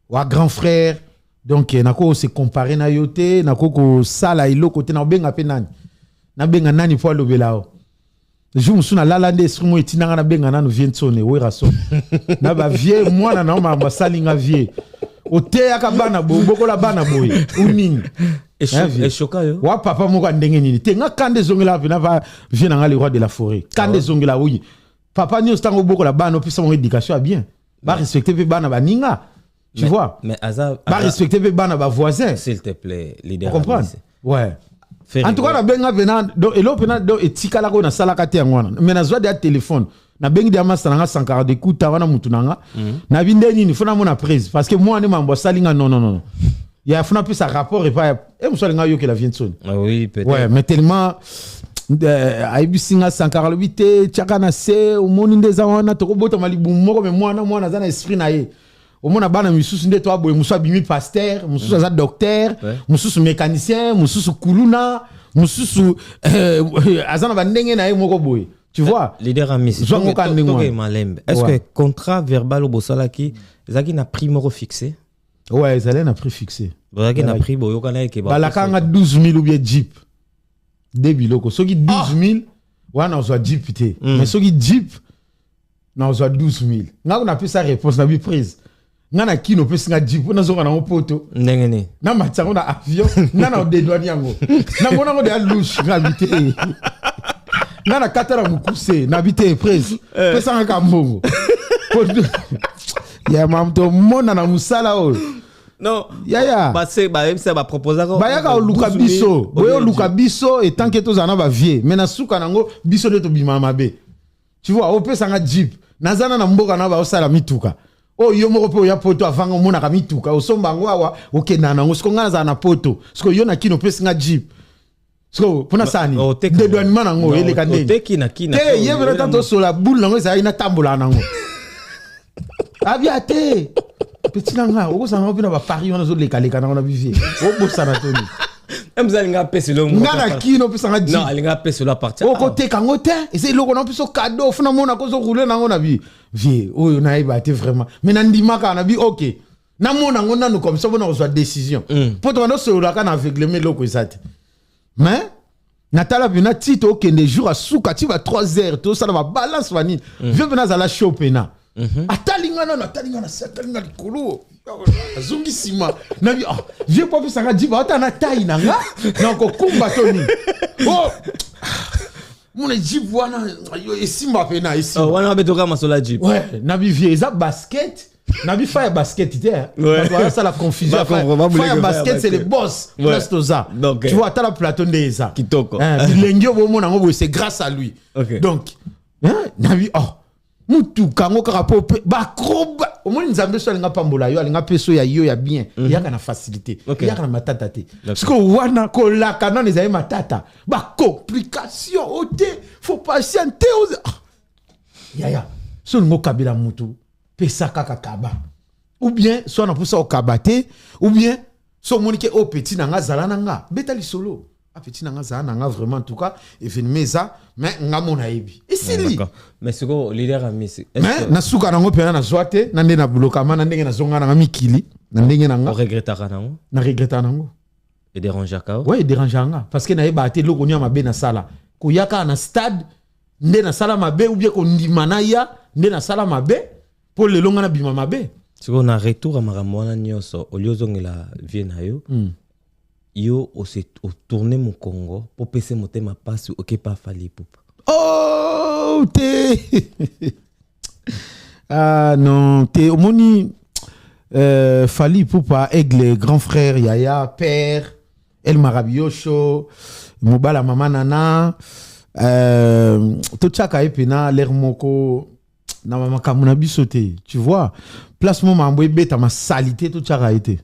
ou grand frère. Donc, na ko se comparer na yote, na ko sala ilo côté na benga pe nani. Na benga nani po lo belao. Je me souviens là des instruments et tinanga na benga na no vient sonner we raso na ba vie moi na ma salinga vie o te akabana boko la bana boy uning et choka yo wa papa moko ndenge nini te nga kande zongela pe na va vient na le roi de la forêt kande zongela oui papa ni ostango boko la bana opisa mon éducation a bien ba respecter pe bana ba ninga tu vois mais aza ba respecter pe bana ba voisin s'il te plaît leader comprends ouais. En tout cas, na benga vena do elo pena do etika la ko na sala kati ngwana. Mais na zwa de téléphone. Na bengi de amasa nga 140 de kuta wana mutu nanga. Na binde nini fona mona prise parce que moi ne mambo salinga non. Il y a fona plus ça rapport et pas et mo salinga yo que la vient sonne. Oui, peut-être. Ouais, mais tellement aibisinga 148 tchaka na se o moni ndeza wana to ko bota malibu moko mais moi na za na esprit na ye. Au moins, bana mususu nde to boy mususu bimi pasteur, mususu aza docteur, mususu mécanicien, mususu kuluna, mususu azana bandenge na ye moko boy. Tu vois? Leader ami, est-ce que contrat verbal au bosala ki zaki na prix moko fixé? Ouais, ils allaient na prix fixé. Zaki na prix boyo kana ke ba. Balakanga 12 000 ou bien Jeep. Debi loko, soki 12 000, wana ozo Jeep té. Mais soki Jeep na ozo 12 000. Nga on a pu sa réponse na bi prise. Ngana kino pesi nga jipo na zonga na poto ndenge ni na matsango na avion ngana odedwani yango na mona ngo de alouche ngabité ngana katara mukuse na bité prise pesa nga kambongo ya mamto mona na musala o non ya ba se ba même ça ba proposer ko ba ya ka luka biso boyo luka biso et tant que to zana ba vie mais na suka nango biso de to bima mabe tu vois o pesa nga jeep nazana na mboka na ba osala mituka. Oh yo moko pe ya poto avanga mona ka mituka osomba ngwawa okenda nango siko ngana za na poto siko yo na kino pesi nga jeep siko pona sani de douanement nango ele ka ndeni teki na kina te ye vera tanto sola boule nango za ina tambola nango abia te petit nanga oko sanga pina ba Paris on zo leka nango na bivie o bossa na toni emzali nga pesi lo ngana kino pesa nga jeep non ali nga pesi lo partir oko te kango te ese loko na piso cadeau funa mona ko zo rouler nango na bi vie oyo na iba te vraiment mais na ndimaka na bi OK na mona ngona no comme ça bona reçoit décision pour toi no solo la kana aveuglement loko isate mais natala bina tito okende jour à souka ti va 3 heures to ça va balance vani vieux bena za la chopena atalinga na satalinga likolo azungi sima na bi vieux papa sanga diba ata na taille nanga na ko kumba toni oh mon jeep wana yo esimba pena ici wana betoka masola jeep ouais na bi vieux za basket na bi fire basket te ouais ça la confusion fire basket c'est le boss Plastoza tu vois ata la plateau ndeza kitoko lengio bo mona ngo c'est grâce à lui donc na bi mutu kango kaka popé ba kroba au moins nzambe so linga pambola yo linga peso ya yo ya bien ya kana facilité ya kana matata te parce que wana ko la kana les aime matata ba complication oté faut patienter ya so ngo kabila mutu pesa kaka kaba ou bien so na poussa o kabate ou bien so monike o petit nanga zala nanga betali solo petit nanga za nanga vraiment en tout cas événement ça mais nga mona yebi isili d'accord mais c'est quoi leader Amis mais na suka nango pena na zoate na ndena bloka mana ndenge na zonga na mikili na ndenge nanga on regrettera nango na regretta nango et déranger ka ouais dérangeanga parce que na yeba te loko nya mabe na sala ko yaka na stade ndena sala mabe ou bien ko ndimana ya ndena sala mabe pour le longa na bima mabe c'est qu'on a retour à maramona nyoso au lieu zongela vie na yo yo au tourner mon Congo pour passer mon thème à passe ok pas Fally Ipupa oh te ah non te omoni Fally Ipupa Aigle grand frère Yaya père El Marabiocho Mobala Mama Nana tout chaka epena l'air moko na mama kamuna bisote tu vois placement mambo beta ma salité tout chaka été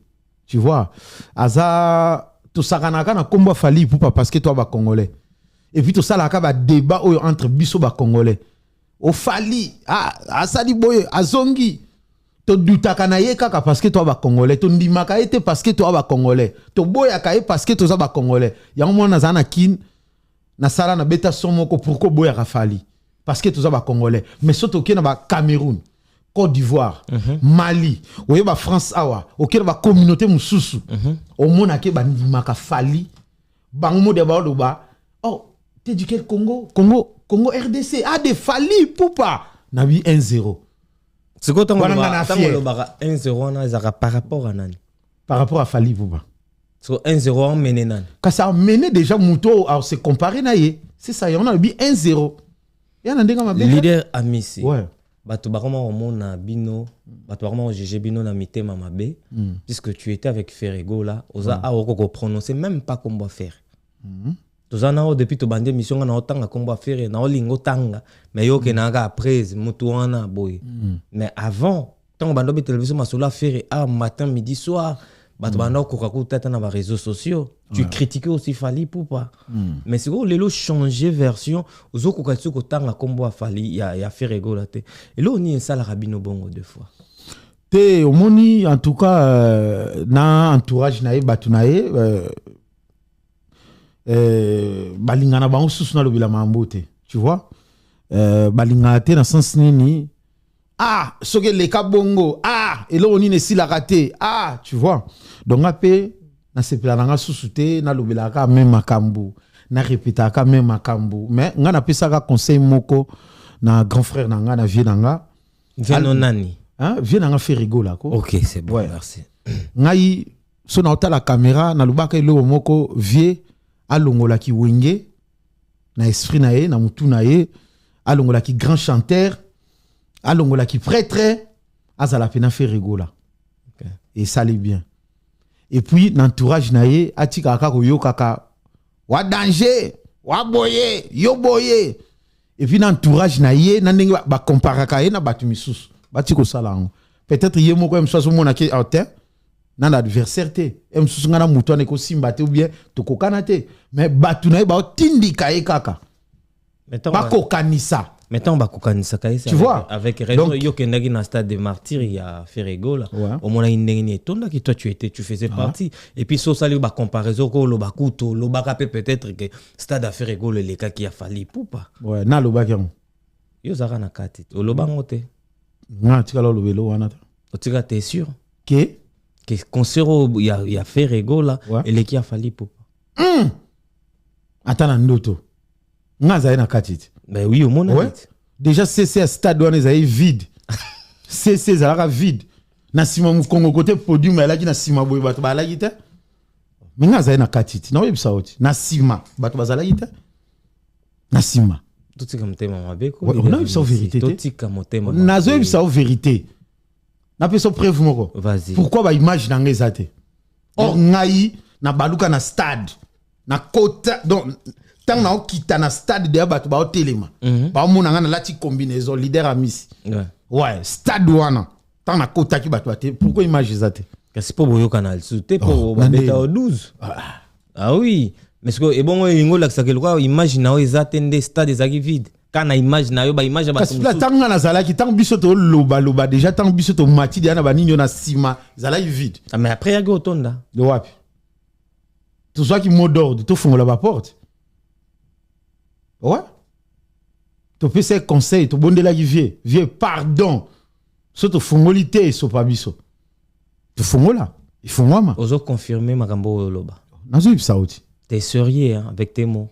tu vois aza tout ça na combat Fally Ipupa parce que toi ba congolais et puis tout ça là ba débat entre biso ba congolais au Fally asali boye azongi to dutaka na ye kaka parce que toi ba congolais to ndimaka été parce que toi ba congolais to boya ka parce que toi za ba congolais ya mona za na kin na sala na beta somoko pourquoi boya ka Fally parce que toi za ba congolais mais surtout na ba Cameroun Côte d'Ivoire, Mali, ou France awa, ok ba communauté mususu, au mona ke ba ndimaka Fally, bango de ba oh, t'es du quel Congo RDC, de Fally Ipupa, nabi 1-0. C'est quoi ton le 1-0 na zaka par rapport à nani? Par rapport à Fally Ipupa. C'est 1-0 en mené nani? Quand ça a mené déjà Mouto à se comparer na ye, c'est ça, on a bi 1-0. Yana ndenga mabe. Leader Amis. Ouais. Bato bakoma omona bino bato bakoma GG bino na mitema mabe puisque tu étais avec Ferrego là oza a oko prononcer même pas comment faire toza na depuis to bande mission na otanga comment faire na olingo tanga mais yo ke na ga après mutu wana boy mais avant tant bando be télévision masula faire à matin midi soir bato bando ko ka tata na ba réseaux sociaux tu critiquais aussi Fally Ipupa mais c'est quoi lelo changer version ozoko ka tsoko tanga kombo Fally ya Ferrego là te et là on y ça la rabino bongo deux fois te omoni en tout cas na entourage na batu na balingana ba susu na lobila mambo te tu vois balingana te na sens nini soke leka bongo et là on y ne si la raté tu vois donc après na sepela nanga susute na lobela ka même makambu na répéta ka même makambu mais nga na pesa ka conseil moko na grand frère nanga na vie nanga viens nani vie nanga Ferrego là ko OK c'est bon ouais. Merci ngai so na ota la caméra na lubaka ile moko vie alongola ki wenge na esprit na ye na mutu na ye alongola ki grand chanteur alongola ki prêtre azala pena Ferrego là okay. Et ça allait bien. Et puis l'entourage naie atika kaka yo kaka wa danger wa boye yo boye et puis l'entourage naie na ndenge ba compara ka na batu misusu batiko sala peut-être ye moko em soso mona ke auteur na l'adversaire te em soso ngana muto ne ko simba te ou bien to kokana te mais batu naie ba tindika e kaka ba kokanisa mettons ba kokanisa ka tu vois avec raison yo kendaki na stade de martyr il y a Ferrego là au mona indengini tonda ki toi tu faisais partie et puis so sali ba comparaison ko lo bakuto lo bakape peut-être que stade à Ferrego le leka qui a Fally Ipupa ouais na lo bakero yo zaka na kati o lo bangote na tika lo belo wana o tika t'es sûr que concert il y a Ferrego là et le qui a Fally Ipupa atana ndoto nga za na kati. Ben oui, au monde. Ouais. Déjà, c'est stade où on est vide. C'est ça vide. Na sima mu Congo côté podium là qui na sima boy bato ba la yite. Mais nga za na katiti. Na webi sauti. Na sima bato ba za la yite. Na sima. Tout c'est comme thème ma beko. On a eu ça vérité. Tout c'est comme thème. Na zo eu ça vérité. Na pe so preuve moko. Vas-y. Pourquoi ba image na ngezate? Or ngai na baluka na stade. Na kota donc tant na okita na stade de bato ba otelema ba mona nga na lati combinaison leader Amis ouais stade wana tant na kota ki bato ate pourquoi image zate kasi po boyo canal souté po ba beta au 12 ah oui mais ce que et bon ingo la ça que quoi image na ezate nde stade zaki vide kana image na yo ba image ba kasi la tanga na zala ki tant biso to loba déjà tant biso to mati dia na ba ninyo na sima zala vide mais après ya go tonda de wapi tout ça qui mot d'ordre tu fongola ba porte ouais tu peux ces conseils tu bonde la qui vieux pardon so tu fongolité so pas biso tu fongola il faut moi ozo confirmer makambo loba nazo ibisa oti t'es sérieux hein, avec tes mots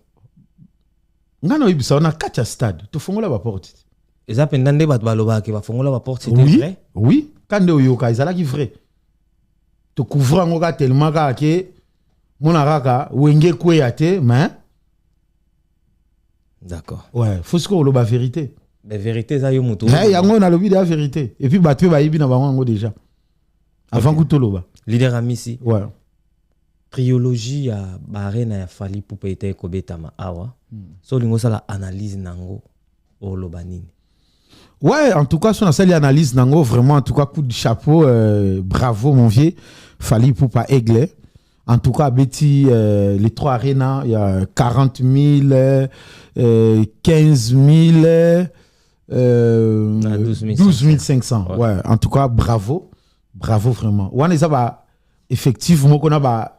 ngana ibisa on a 4 stade tu fongola ba porte eza pendande bat baloba ke ba fongola ba porte c'était oui, vrai oui quand oyoka ezala ki vrai tu couvre ngoka tellement ka ke mona raka wenge kweyate mais d'accord ouais faut ce qu'on la vérité la vérité ça yo mutu hey yango na lobi la vérité et puis batwe ba yibi na bango déjà avant que toloba leader amisi ouais triologie ya barena ya fali pour péter kobetama awa so lingo sala analyse nango o lobanini ouais en tout cas son sali analyse nango vraiment en tout cas coup de chapeau bravo mon vieux fali pour pas aigle en tout cas Betty les 3 arénas il y a 40 000 15 000 12 500 ouais en tout cas bravo vraiment on les a effectivement qu'on a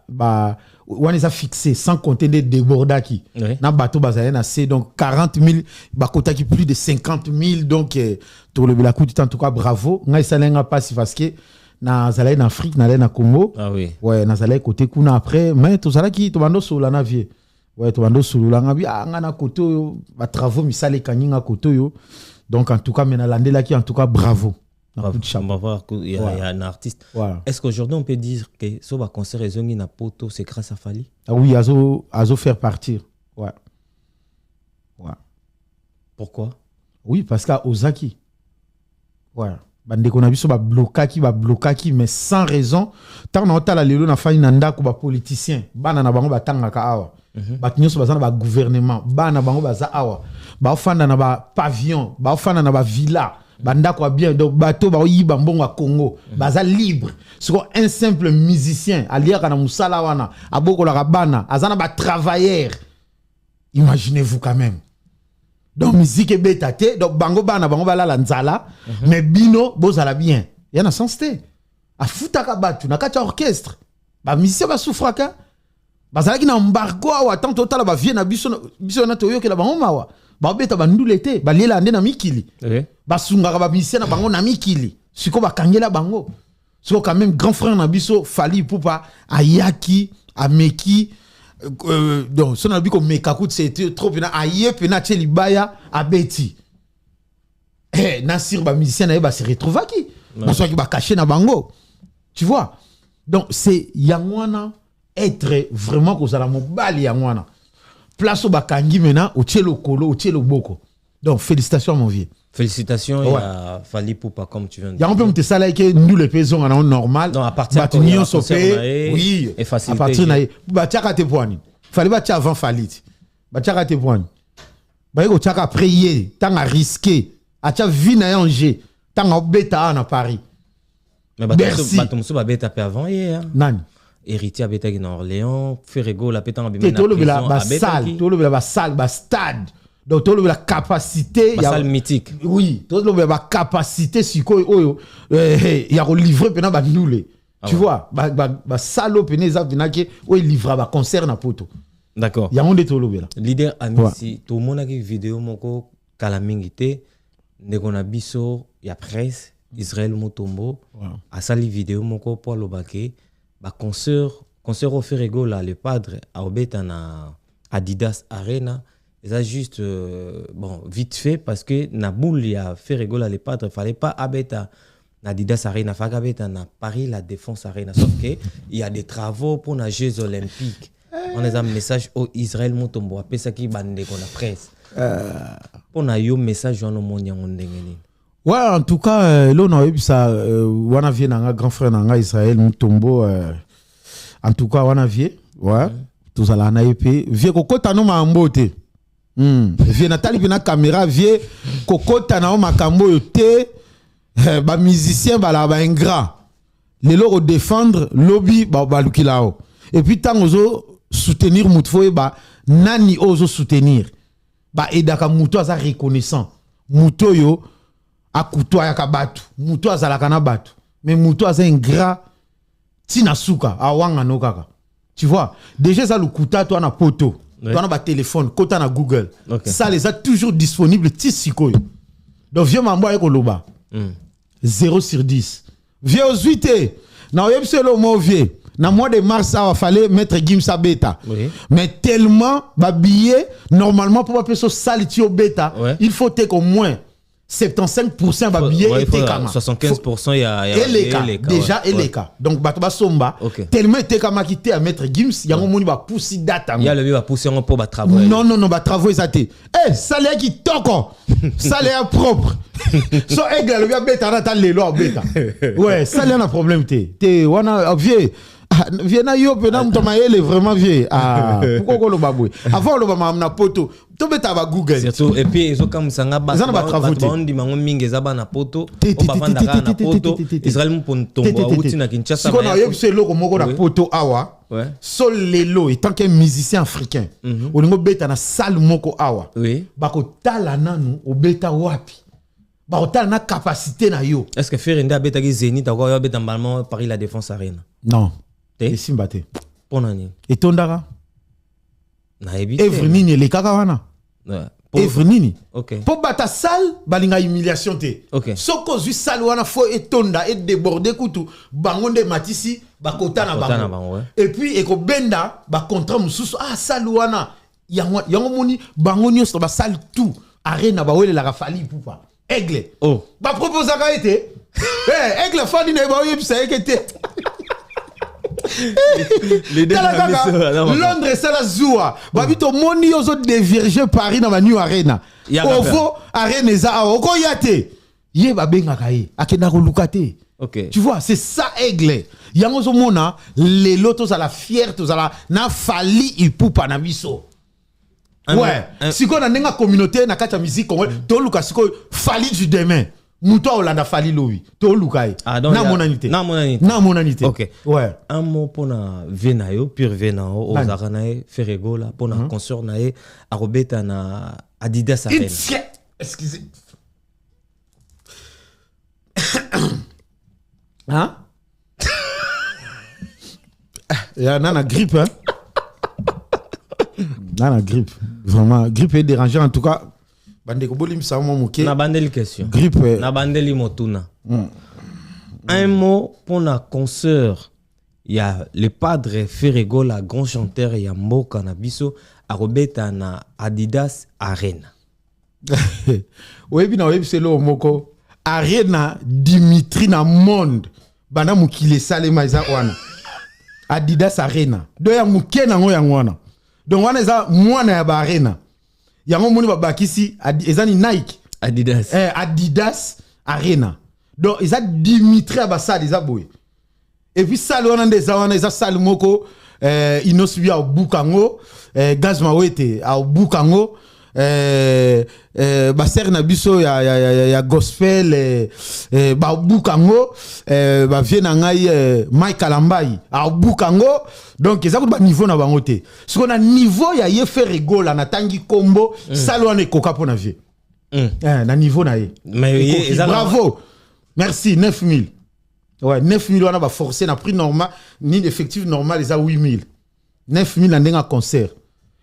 on les a fixé sans compter des débordats qui na bateau bazalé na c'est donc 40 000 bakota qui plus de 50 000 donc pour le la coup en tout cas bravo ngai salenga passe parce que na zalé en Afrique na na Congo ah oui ouais na zalé côté kuna après mais tout ça là qui to bando sur la navire ouais to bando sur la ngabi ngana côté ba travaux misale kaninga côté yo donc en tout cas mais na landela qui en tout cas bravo. On va voir qu'il y a un artiste. Voilà. Est-ce qu'aujourd'hui on peut dire que ce concert Ezongi na poto c'est grâce à Fali? Ah oui, azo faire partir. Ouais. Ouais. Pourquoi? Oui, parce qu'à Ozaki. Ouais. Bande qu'on a vu sur ba blokaki mais sans raison. Tant on a la lelo na fali nanda ko ba politicien. Bana na bango batanga ka awa. Ba nyoso bazana ba gouvernement. Bana bango baza awa. Ba ofanda na ba pavillon, ba ofanda na ba villa. Banda quoi bien donc bateau ba yiba mbongo à Congo baza libre c'est un simple musicien alia kana musala wana aboko la bana azana ba travailleur imaginez-vous quand même donc musique betate donc bango bana bango bala la nzala mais bino bozala bien yana sens te afuta ka batu na kati orchestre ba musicien ba souffraka bazala ki na embargo wa tant total ba vie na biso na toyo ke la bango mawa ba beta bandule te ba lela ande na mikili basunga ba musicien na bango na mikili siko ba kangela bango siko quand même grand frère na biso Fali Ipupa ayaki ameki donc son abi ko meka coup c'était trop pena aye pena tcheli baya abeti Nasir ba musicien na ba se retrouva ki ba so ki ba caché na bango tu vois donc c'est yangwana être vraiment ko sala mobali yangwana place au bakangi maintenant au tchelo kolo au tchelo boko donc félicitations mon vieux. Félicitations ouais. À Fali Ipupa comme tu viens de dire. Il y a un peu de ça là que nous les paysans on a normal. Non à partir de oui et facilité. À partir de bah tiaka te poani. Fallait ba tia avant Fali. Ba tiaka te poani. Ba ko tiaka prier, tant à risquer, a tia vie na Angers, tant à beta à Paris. Mais batumsu ba beta pe avant hier. Nani héritier abeta ki na Orléans, Ferrego la pétan abima na prison abeta ki. Tolo la salle, ba stade. Donc tout la capacité il y a salle mythique oui tout la capacité siko oyo il y a livré pendant ba nulé tu vois ba salle peneza vinaki o livra ba concert na poto d'accord il y a on de tout le leader amisi tout le monde a vidéo moko kala mingité ndeko na biso ya presse Israël Mutombo a sali vidéo moko pour lobake ba concert au Ferrego là le padre a obeta na Adidas Arena. Et ça juste bon vite fait parce que na boule il a fait rigoler les padres fallait pas abeta na Adidas Arena fallait abeta na Paris la Défense Arena sauf que il y a des travaux pour les Jeux Olympiques on a un message au Israël Mutombo après ça qui bande qu'on a presse pour na yo message on monde ndengeni ouais en tout cas là on a eu ça on a vu un grand frère nanga Israël Mutombo en tout cas on a vu ouais tout ça là na épée vieux kokota no mambote vie Nathalie bina caméra vie kokota na makambo yote ba musicien ba la ba ingrat les loro défendre lobby ba lukilao et puis tant ozo soutenir mutfo ba nani ozo soutenir ba edaka muto aza reconnaissant muto yo akuto ya kabatu muto azala kana batu mais muto aza ingrat tina suka awanga no kaka Tu vois, déjà ça le kuta toi na poto. Toi na ba téléphone, kota na Google. Ça les a toujours disponibles tisikoyo. Donc vieux mambo avec Oloba. 0 sur 10. Vieux aux 8 na oyebse le mot vieux. Na mois de mars ça va falloir mettre Gimsa bêta. Mais tellement ba billet normalement pour pas peso salitio bêta, il faut qu'au moins 75% ba billet était kama 75% il y a déjà et les cas donc bato ba somba tellement était kama quitté à mettre Gims yango moni ba poussi data il y a le ba pousser un peu ba travail non ba travail ça té ça les qui toko ça les propre so aigle le bien bêta na ta lelo bêta ouais ça les a problème té wana vieux vieux na yo pena mtoma ele vraiment vieux pourquoi lo baboué avant lo ba na poto to beta ba Google surtout et puis ils ont comme ça ba ndi mango mingi za ba na poto on ba vanda na poto Israël mpontombo outi na Kinshasa si on a eu ce logo moko na poto awa sol lelo étant qu'un musicien africain on ngo beta na salle moko awa ba ko tala nanu o beta wapi ba ko tala na capacité na yo est-ce que faire nda beta ki Zénith encore yo beta normalement Paris la Défense Arena non et simbate ponani et tondara na ebité evre nini le kaka wana evre nini OK pour bata salle balinga humiliation te soko zu salle wana fo etonda et déborder kutu bangonde matisi bakota na bango et puis eko benda ba contrat mususu salle wana yango moni bango nyos ba salle tout arena ba wele la rafali pupa aigle ba proposer ka été aigle fandi na ba yebisa ekete Londres c'est la Zoua babito moni yozo déverger Paris na New Arena ovo arena za oko yate ye babenga kaye akenda ko lukate tu vois c'est ça aigle yango zo mona les lotos à la fierté à la na fali ipupa na biso ouais siko na nenga communauté na kata musique congolais to luka siko fali du demain Mouto Olanda Fali Loui, to Lukai. Na monanité. OK. Ouais. Un mot pour na Venayo, pure Venao, aux Aranae, Ferregola, pour na consort nae, Arobeta na Adidas Arena. Excusez. Hein? Il y a nana grippe, hein? Nana grippe. Vraiment, grippe est dérangée en tout cas. Na bandeli question. Grippe. Na bandeli motuna. Un mot pour la consoeur. Il y a le padre Ferrego, la grand chanteur, il y a Moka Nabiso, à Robeta na Adidas Arena. Oui, bien, oui, c'est le Moko. Arena Dimitri na monde. Bana mukile salema za wana. Adidas Arena. Do ya mukena ngo ya wana. Donc wana za mwana ya ba Arena. Yango moni babakisi ezani Nike Adidas Adidas Arena donc eza Dimitri Abassa eza boy et puis ça wana ndeza wana eza salle moko inosubi a bukango Gaz Mawete a bukango baser na biso ya gospel ba bukango ba vie na ngai Mike Alambai a bukango donc eza ko ba niveau na bango te ce qu'on a niveau ya ye fait rigola na tangi kombo salon ne koka pona vie na niveau na ye mais bravo merci 9000 ouais 9000 wana ba forcer na prix normal ni effectif normal eza 8000 9000 na ndenga concert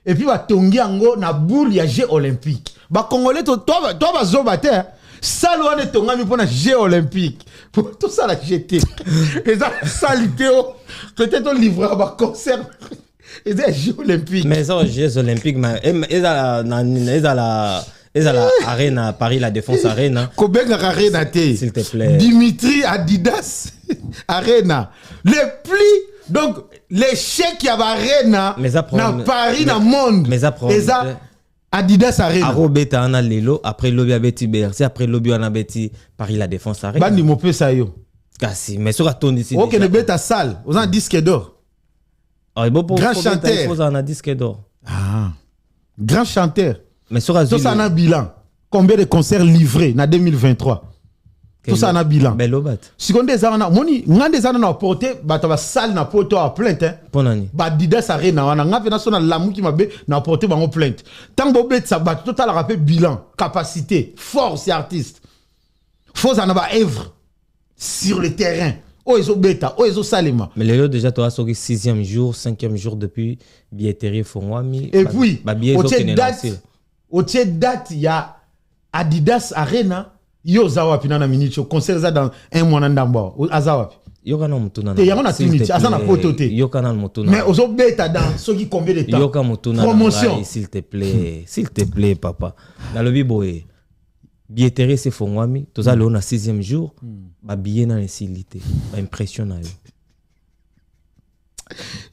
et puis ba tongi ango na boule ya Jeux olympique ba congolais toi ba zoba te salle wana tongami pona Jeux olympique pour tout ça la jeter eza salité peut-être on livrer ba concert eza Jeux olympique mais ça Jeux olympique mais eza la Arena Paris la Défense Arena Kobenga Arena te s'il te plaît Dimitri Adidas Arena le pli donc les chèques y a Arena na Paris na monde mais eza Adidas Arena Arobeta ana lelo après lobby abeti Bercy après lobby ana beti Paris la Défense Arena bandi mopé ça yo kasi mais sur ton ici OK ne beta salle aux un disque d'or grand chanteur aux un disque d'or grand chanteur mais sur tout ça na bilan combien de concerts livrés na 2023 tout ça na bilan belobat seconde ezana moni ngande ezana na porter bato ba salle na poto a plainte hein ponani ba Adidas Arena wana ngape na sona lamuki mabe na porter bango plainte tant bo bet ça ba total rappel bilan capacité force et artiste faut en avoir œuvre sur le terrain Oezo beta, Oezo salima. Mais les déjà, tu as sauvé 6e jour, 5e jour depuis billetterie Fongwami. Et puis, au date, il y a Adidas Arena, yo zawapi na minicho, concert ça dans un mois n'andamba, azawapi. Yoka na mutuna. Te yangona tuniti, azana potote. Yoka na mutuna. Mais ozo beta dans ce qui combien de temps? Yoka mutuna. Promotion. S'il te plaît, papa. Dans le biboé. Billetterie c'est Fongwami, tout ça on a 6e jour, ba billet na insilité, ba impressionnant.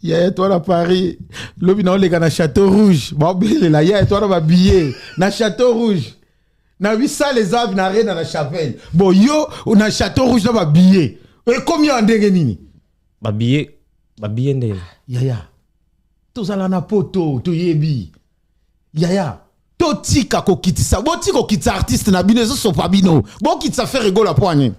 Yeah, toi à Paris, lobi na les gars na Château Rouge, ba bele la yeah, toi ba billet na Château Rouge. Na vi ça les aves na reine na chapelle. Bon yo na Château Rouge na ba billet. Et combien ndenge nini? Ba billet ndenge. Yeah. Tout ça na poto, to yebi. Yeah. Totika ko kitisa botiko kitisa artiste na bino so pa bino bo kitisa faire rigola poigne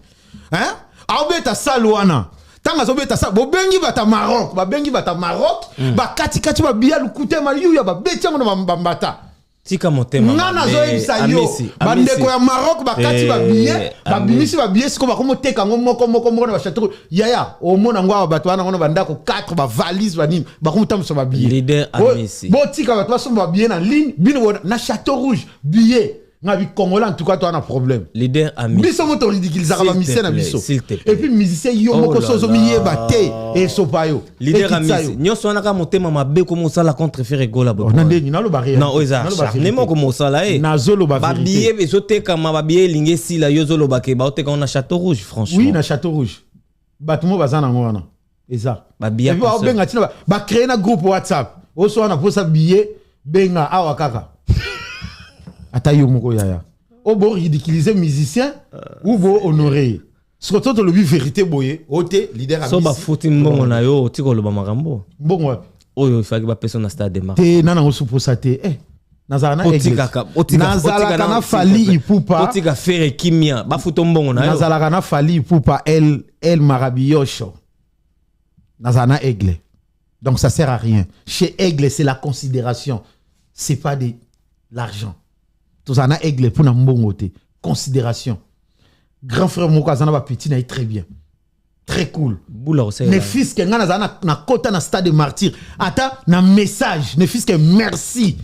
hein aobeta salwana tanga zo beta sa bo bengi bata Maroc ba bengi bata Maroc ba kati ba bia lukute ma yu ya ba betia mo mbata tika motema nana zo ebisa yo ba ndeko ya Maroc ba kati ba bia ba bimisi ba bia siko ba komo teka moko na ba château yaya o mona ngwa ba batwana ngono ba ndako 4 ba valise ba nini ba komo tamso ba bia leader amisi bo tika ba twa so ba bia na ligne bino na Château Rouge billet ngabi congolais en tout cas toi un problème leader amisi biso moto ridiculiser ba misé na biso et puis musicien yo moko sozo miye ba te et sopayo leader amisi nyoso wana ka motema mabe ko mosala contre faire gola bo na ndeni na lo barrière non oza ne moko mosala na zolo ba vérité ba billet bezo teka ma ba billet linge sila yo zolo ba ke ba oteka na Château Rouge franchement oui na Château Rouge batumo bazana ngwana eza ba billet ba benga tina ba créer na groupe WhatsApp oso wana posa billet benga awa kaka atayo moko yaya o bo ridiculiser musicien ou bo honorer surtout to le vérité boye ote leader amisi so ba fouti mbongo na yo tiko lo ba makambo mbongo wapi oyo faki ba personne na stade de marque te nana ngo suposa te nazala na nazala kana fali ipupa otika faire kimia ba futo mbongo na yo nazala kana fali ipupa el marabiyosho nazala na aigle donc ça sert à rien chez aigle c'est la considération c'est pas de l'argent tout ça na aigle pour na mbongo te considération grand frère moko azana ba petit na très bien très cool ne fils que ngana zana na kota na stade de martyr ata na message ne fils que merci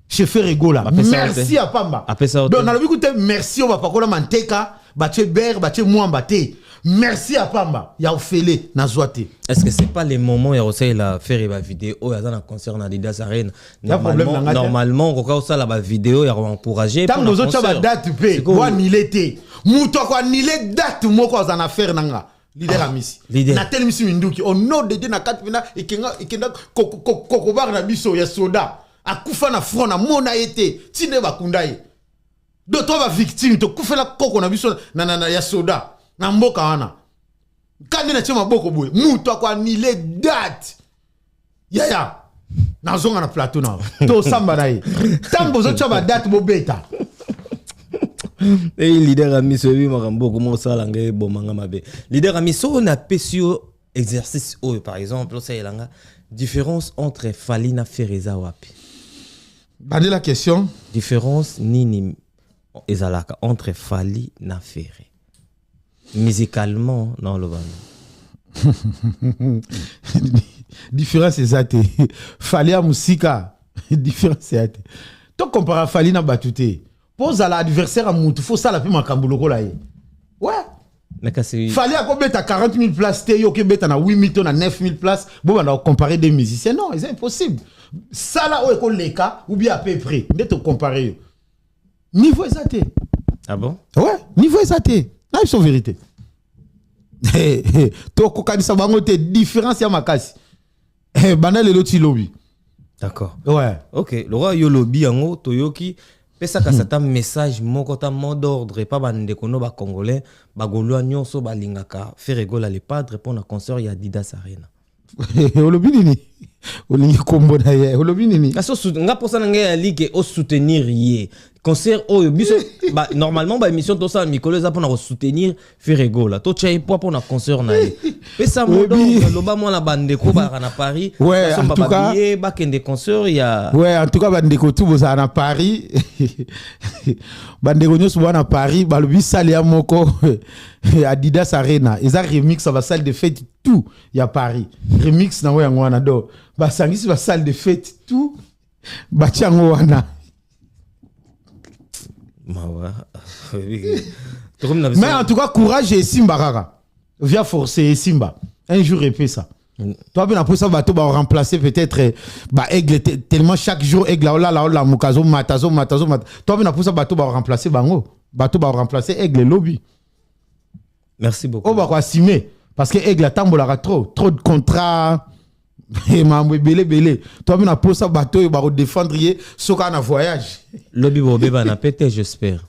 chef Regola merci à Pamba donc na lobi koute merci on va pas kola manteka ba tche ber ba tche mwamba te merci à Pamba ya ofele na zoate est-ce que c'est pas les moments ya osay la faire ba vidéo o ya na concert na Adidas Arena normalement ko ça la ba vidéo ya encourager pour nous autres ba date pe wa nilete muto kwa nile date moko za na faire nanga leader amisi na tel misi minduki au nom de Dieu na 4 pina ikenda kokobar na biso ya soda akufa na front na mona été tine bakunda ye do to ba victime to kufela koko na biso na ya soda na mboka wana kandi na chema boko boy muto kwa nile date yaya na zonga na plateau na to samba na ye tambo zo chaba date bo beta et leader ami so bi makambo comment ça la ngai bomanga mabe leader ami so na pesio exercice o par exemple ça elanga différence entre Fally na Fereza wapi bande la question différence nini ezalaka entre Fally na Ferre musicalement non le bana différence ezate Fally a musika différence ezate to compara Fally na Batute pose à l'adversaire à Moutou, faut ça la plus macambolo là. Ouais. Mais kasi Fally a combien 40 000 places, t'es yo beta na 8 000 na 9 000 places. Bon, on a comparé des musiciens. Non, c'est impossible. Ça là, où est le cas ou bien à peu près. Dès te comparer. Niveau exact. Ah bon? Ouais, niveau exact. Là, ils sont vérité. To kokani sa bango te différence ya makasi. Banal le ti lobby. D'accord. Ouais. OK, le roi yo lobby yango toyoki pesa ka sata message moko ta mot d'ordre pas bande kono ba congolais ba golwa nyonso ba lingaka faire gola le padre pour na concert ya Adidas Arena. Olobi nini? Olingi kombo na ye. Olobi nini? Aso nga posa na ngai ya ligue au soutenir ye. concert oyo biso ba normalement ba émission to ça mikolo za pour soutenir Ferrego là to tchai pour concert na ye pesa modo loba mo la bande ko ba na Paris ouais en tout cas ba kende concert ya ouais en tout cas bande ko tout boza na Paris bande ko nyos na Paris ba lobi salia moko Adidas Arena ils a remix ba salle de fête tout ya Paris remix na wa ngwana do ba sangisi ba salle de fête tout ba chango wana. Mais en tout cas, courage et Simba Rara. Via forcer Simba. Un jour, il fait ça. Toi, ben après ça, bateau va remplacer peut-être Aigle tellement chaque jour Aigle là Mukazo Matazo. Toi, ben après ça, bateau va remplacer Bango. Bateau va remplacer Aigle Lobby. Merci beaucoup. On va quoi simer parce que Aigle tambolara trop de contrats. Et mambo belé toi ben après ça bateau il va redéfendre soka na voyage lobby bobé na pété j'espère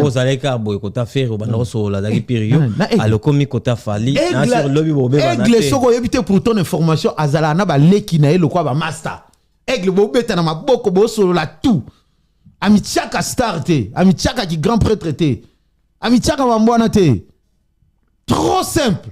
aux aleka boy kota faire ba no so la daki période alokomi kota fali na sur lobby bobé na Aigle soko yebite pour ton information azala na ba leki na ele kwa ba master Aigle bobé ta na maboko bo so la tout amichaka star te amichaka qui grand prêtre te amichaka mambwana te trop simple.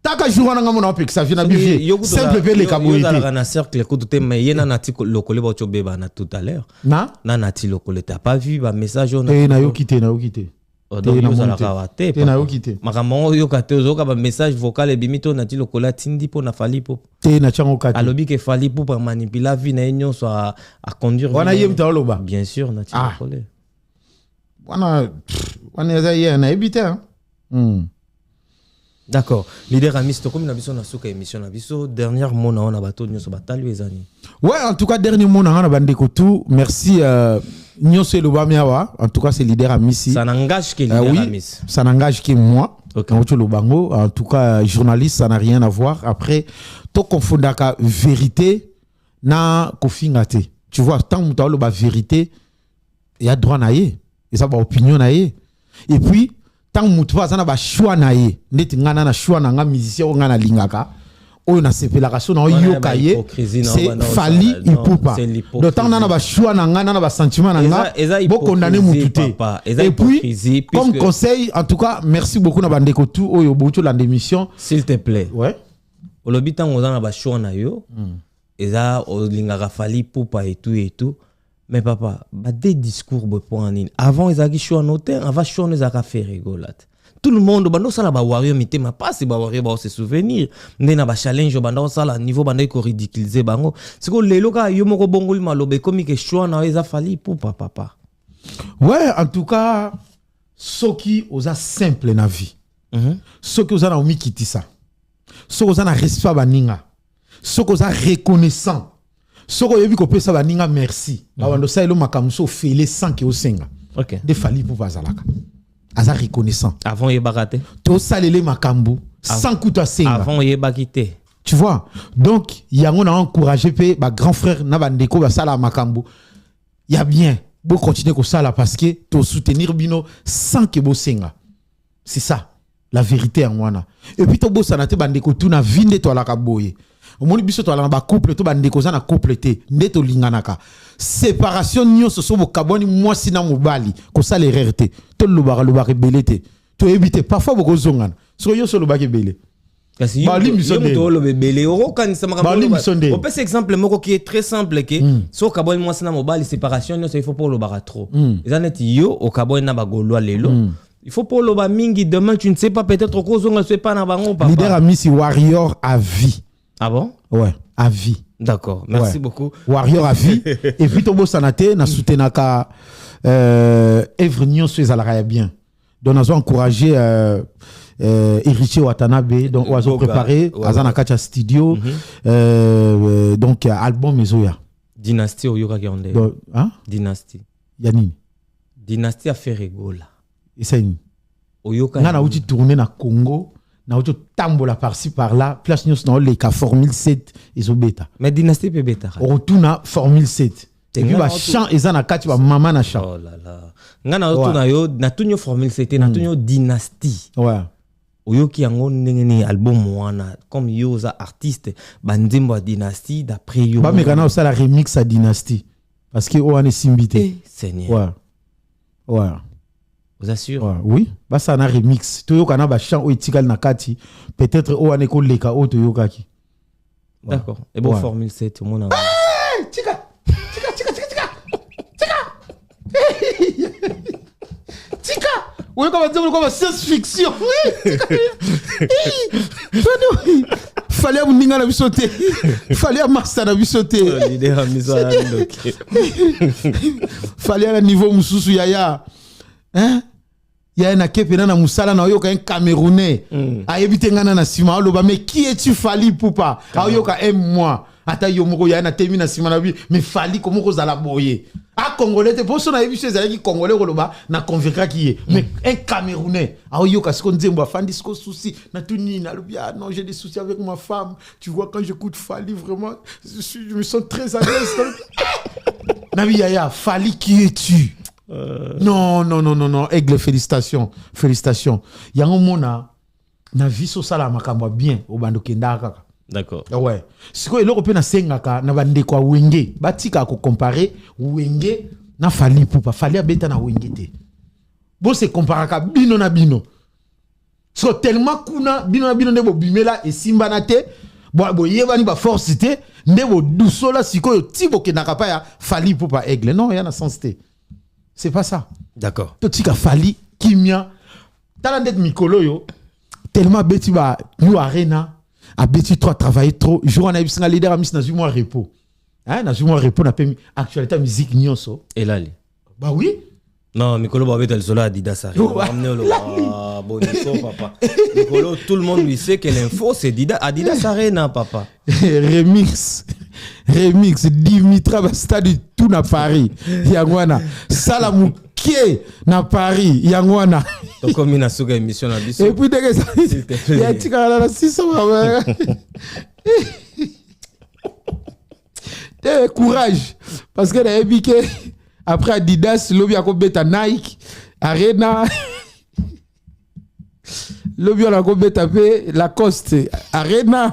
Taka jour na ngamo pek ça vient abivé simple pe les kaboité yo na cercle ko tout mais yena na ti lokole ba cho beba na tout à l'heure na ti lokole t'as pas vu ba message on na yo quitté donc yo za la kawate na yo quitté makambo yo kate zo ka ba message vocal e bimito na ti lokole tindi po na fali po te na chango kate alobi ke fali po pour manipuler la vie na enyo so à conduire wana yem ta loba bien sûr na ti lokole wana za yena ebité hein. D'accord. Leader Amis, comme nous avons dit émission, dernier mot na on bateau nyoso batali ezani. Ouais, en tout cas dernier mot na bande tout. Merci nyoso le bamiawa. En tout cas c'est Leader Amis. Ça n'engage que Leader oui, Amis. Ça n'engage que moi. Okay. En tout cas journaliste ça n'a rien à voir. Après to confondaka vérité na kofingate. Tu vois tant que tu as vérité il y a droit na yé. Et ça va opinion na yé. Et puis tant mutu azana ba choix na ye ndeti ngana na choix na nga musicien ngana lingaka oyo na sepelaka so na yoka ye c'est fali ipupa donc tant na ba choix na nga na ba sentiment na nga bo condamner mutu te et puis comme conseil en tout cas merci beaucoup na bandeko tout oyo boto la démission s'il te plaît ouais olobi tant ozana ba choix na yo eza o lingaka fali ipupa et tout. Mais papa, des discours avant ils avaient choix noté, avant choix nous a fait rigoler. Tout le monde bando ça la ba warrior mité ma pas c'est ba warrior ba se souvenir. Ndena ba challenge bando ça la niveau bando ko ridiculiser bango. C'est que lelo ka yo moko bongol malobe comme que choix na eza fali pour papa. Ouais, en tout cas soki oza simple na vie. Soki oza na omikiti ça. Soki oza na respect baninga. Soki oza reconnaissant. Soko yebi ko pesa baninga merci. Bawando sa elo makamso fele sans que osenga. OK. De fali pour bazalaka. Aza reconnaissant. Avant yebakate. To salele makambu sans kuta senga. Avant yebakite. Tu vois. Donc yango na encourager pe ba grand frère na bandeko ba sala makambu. Ya bien. Bo continuer ko sala parce que to soutenir bino sans que bo senga. C'est ça la vérité en wana. Et puis to bo sanate bandeko tout na vinde to la kaboye. Omoni biso to ala ba couple to bandeko za na couple te ndeto linganaka séparation nyonso so bo kaboni mwasi na mobali ko sala erreur te to lobaka belete to éviter parfois boko zongana so yo so lobaka belé kasi yo to lo bebele oro kanisa makambo on peut exemple moko qui est très simple que so kaboni mwasi na mobali séparation nyonso il faut pour lobaka trop ezaneti yo o kaboni na ba golwa lelo. Il faut pour loba mingi demain tu ne sais pas peut-être ko zonga se pas na bango papa. Leader Amis warrior à vie. Ah bon? Ouais, à vie. D'accord, merci beaucoup. Warrior à vie. Et puis, Tobo Sanate, na soutenaka Evre Nyonso ezalaka bien. Donc, nous avons encouragé Héritier Watanabe, donc, nous avons préparé, Azana Kacha Studio, donc, album Mezoya. Dynastie au Yoga Gande. Hein? Dynastie. Yanini. Dynastie a fait rigoler. Et ça, au Yoga. On a outil tourné na Congo. Na auto tambola par-ci par-là, place nous dans les cas formule 7 et bêta. Mais dynastie peut bêta. On retourne à formule 7. Et puis ba chant et ça na kati ba maman na chant. Oh là là. Ngana retourne yo na tunyo formule 7 na tunyo dynastie. Ouais. Oyo ki yango ndengeni album wana comme yo za artiste bandimbo dynastie d'après yo. Ba mekana ça la remix à dynastie parce que on est simbité. Seigneur. Ouais. Ouais. Vous assure? Ouais, oui. Bah ça na remix. Toyoka na ba chant o itikal na kati. Peut-être o aneko leka o toyoka ki. D'accord. Et bon, Formule 7, tout le monde a... Tika. Oui, comment dire, comme science-fiction. Fallait à Mouninga la sauter. Fallait à Marsa la sauter. Fallait à niveau Moussou Yaya. Hein? Yaya na kepe na Moussala na yoka un Camerounais. A éviter ngana na sima loba mais qui es-tu Fali Poupa? A yoka moi. Ata yomoko Yaya na temi na sima na bi mais Fali comment ko zala boyer. A Congolais te pour son avis c'est ça qui Congolais koloba na convaincra qui est mais un Camerounais a yoka ce qu'on dit moi fan disco souci na tout ni na lobia non j'ai des soucis avec ma femme tu vois quand j'écoute Fali vraiment je me sens très à l'aise Nabi Yaya Fali qui es-tu? Non, Aigle, félicitations. Yango mona, na vie so sala makambo bien, au bando kendaka. D'accord. Ouais. Siko eloko pe na sengaka, na bande kwa wenge. Batika ko comparer wenge na Fali Poupa. Fali abeta na wenge te. Bo se comparaka bino na bino. So tellement kuna, bino na bino nebo bimela e simba na te. Bo yeba ni ba force te. Nebo dousola siko yo tibo kendaka pa ya Fali Poupa Aigle. Non, yana sens te. C'est pas ça. D'accord. Tout ce qui a fallu, Kimia, t'as Mikolo yo, tellement bêti ba, nous arena, a bêti trop travailler trop, jour on a eu un leader à mis dans un mois repos. Hein, dans un mois repos, on a fait actualité musique nyonso. Et là, bah oui. Non, Mikolo Babet, elle sera Adidas. Papa. Mikolo, tout le monde lui sait que l'info, c'est Adidas Arena, papa. Remix, Dimitra Bastadi, tout na Paris. Yangwana. Salamou Kie na Paris. Yangwana. Donc, comme il a une émission à Bissau. Et puis, dès que ça, il y a un petit canal à 600. Courage. Parce que la MBK. Après Adidas, lobby a combien Nike, Arena, lobby a combien Lacoste, Arena.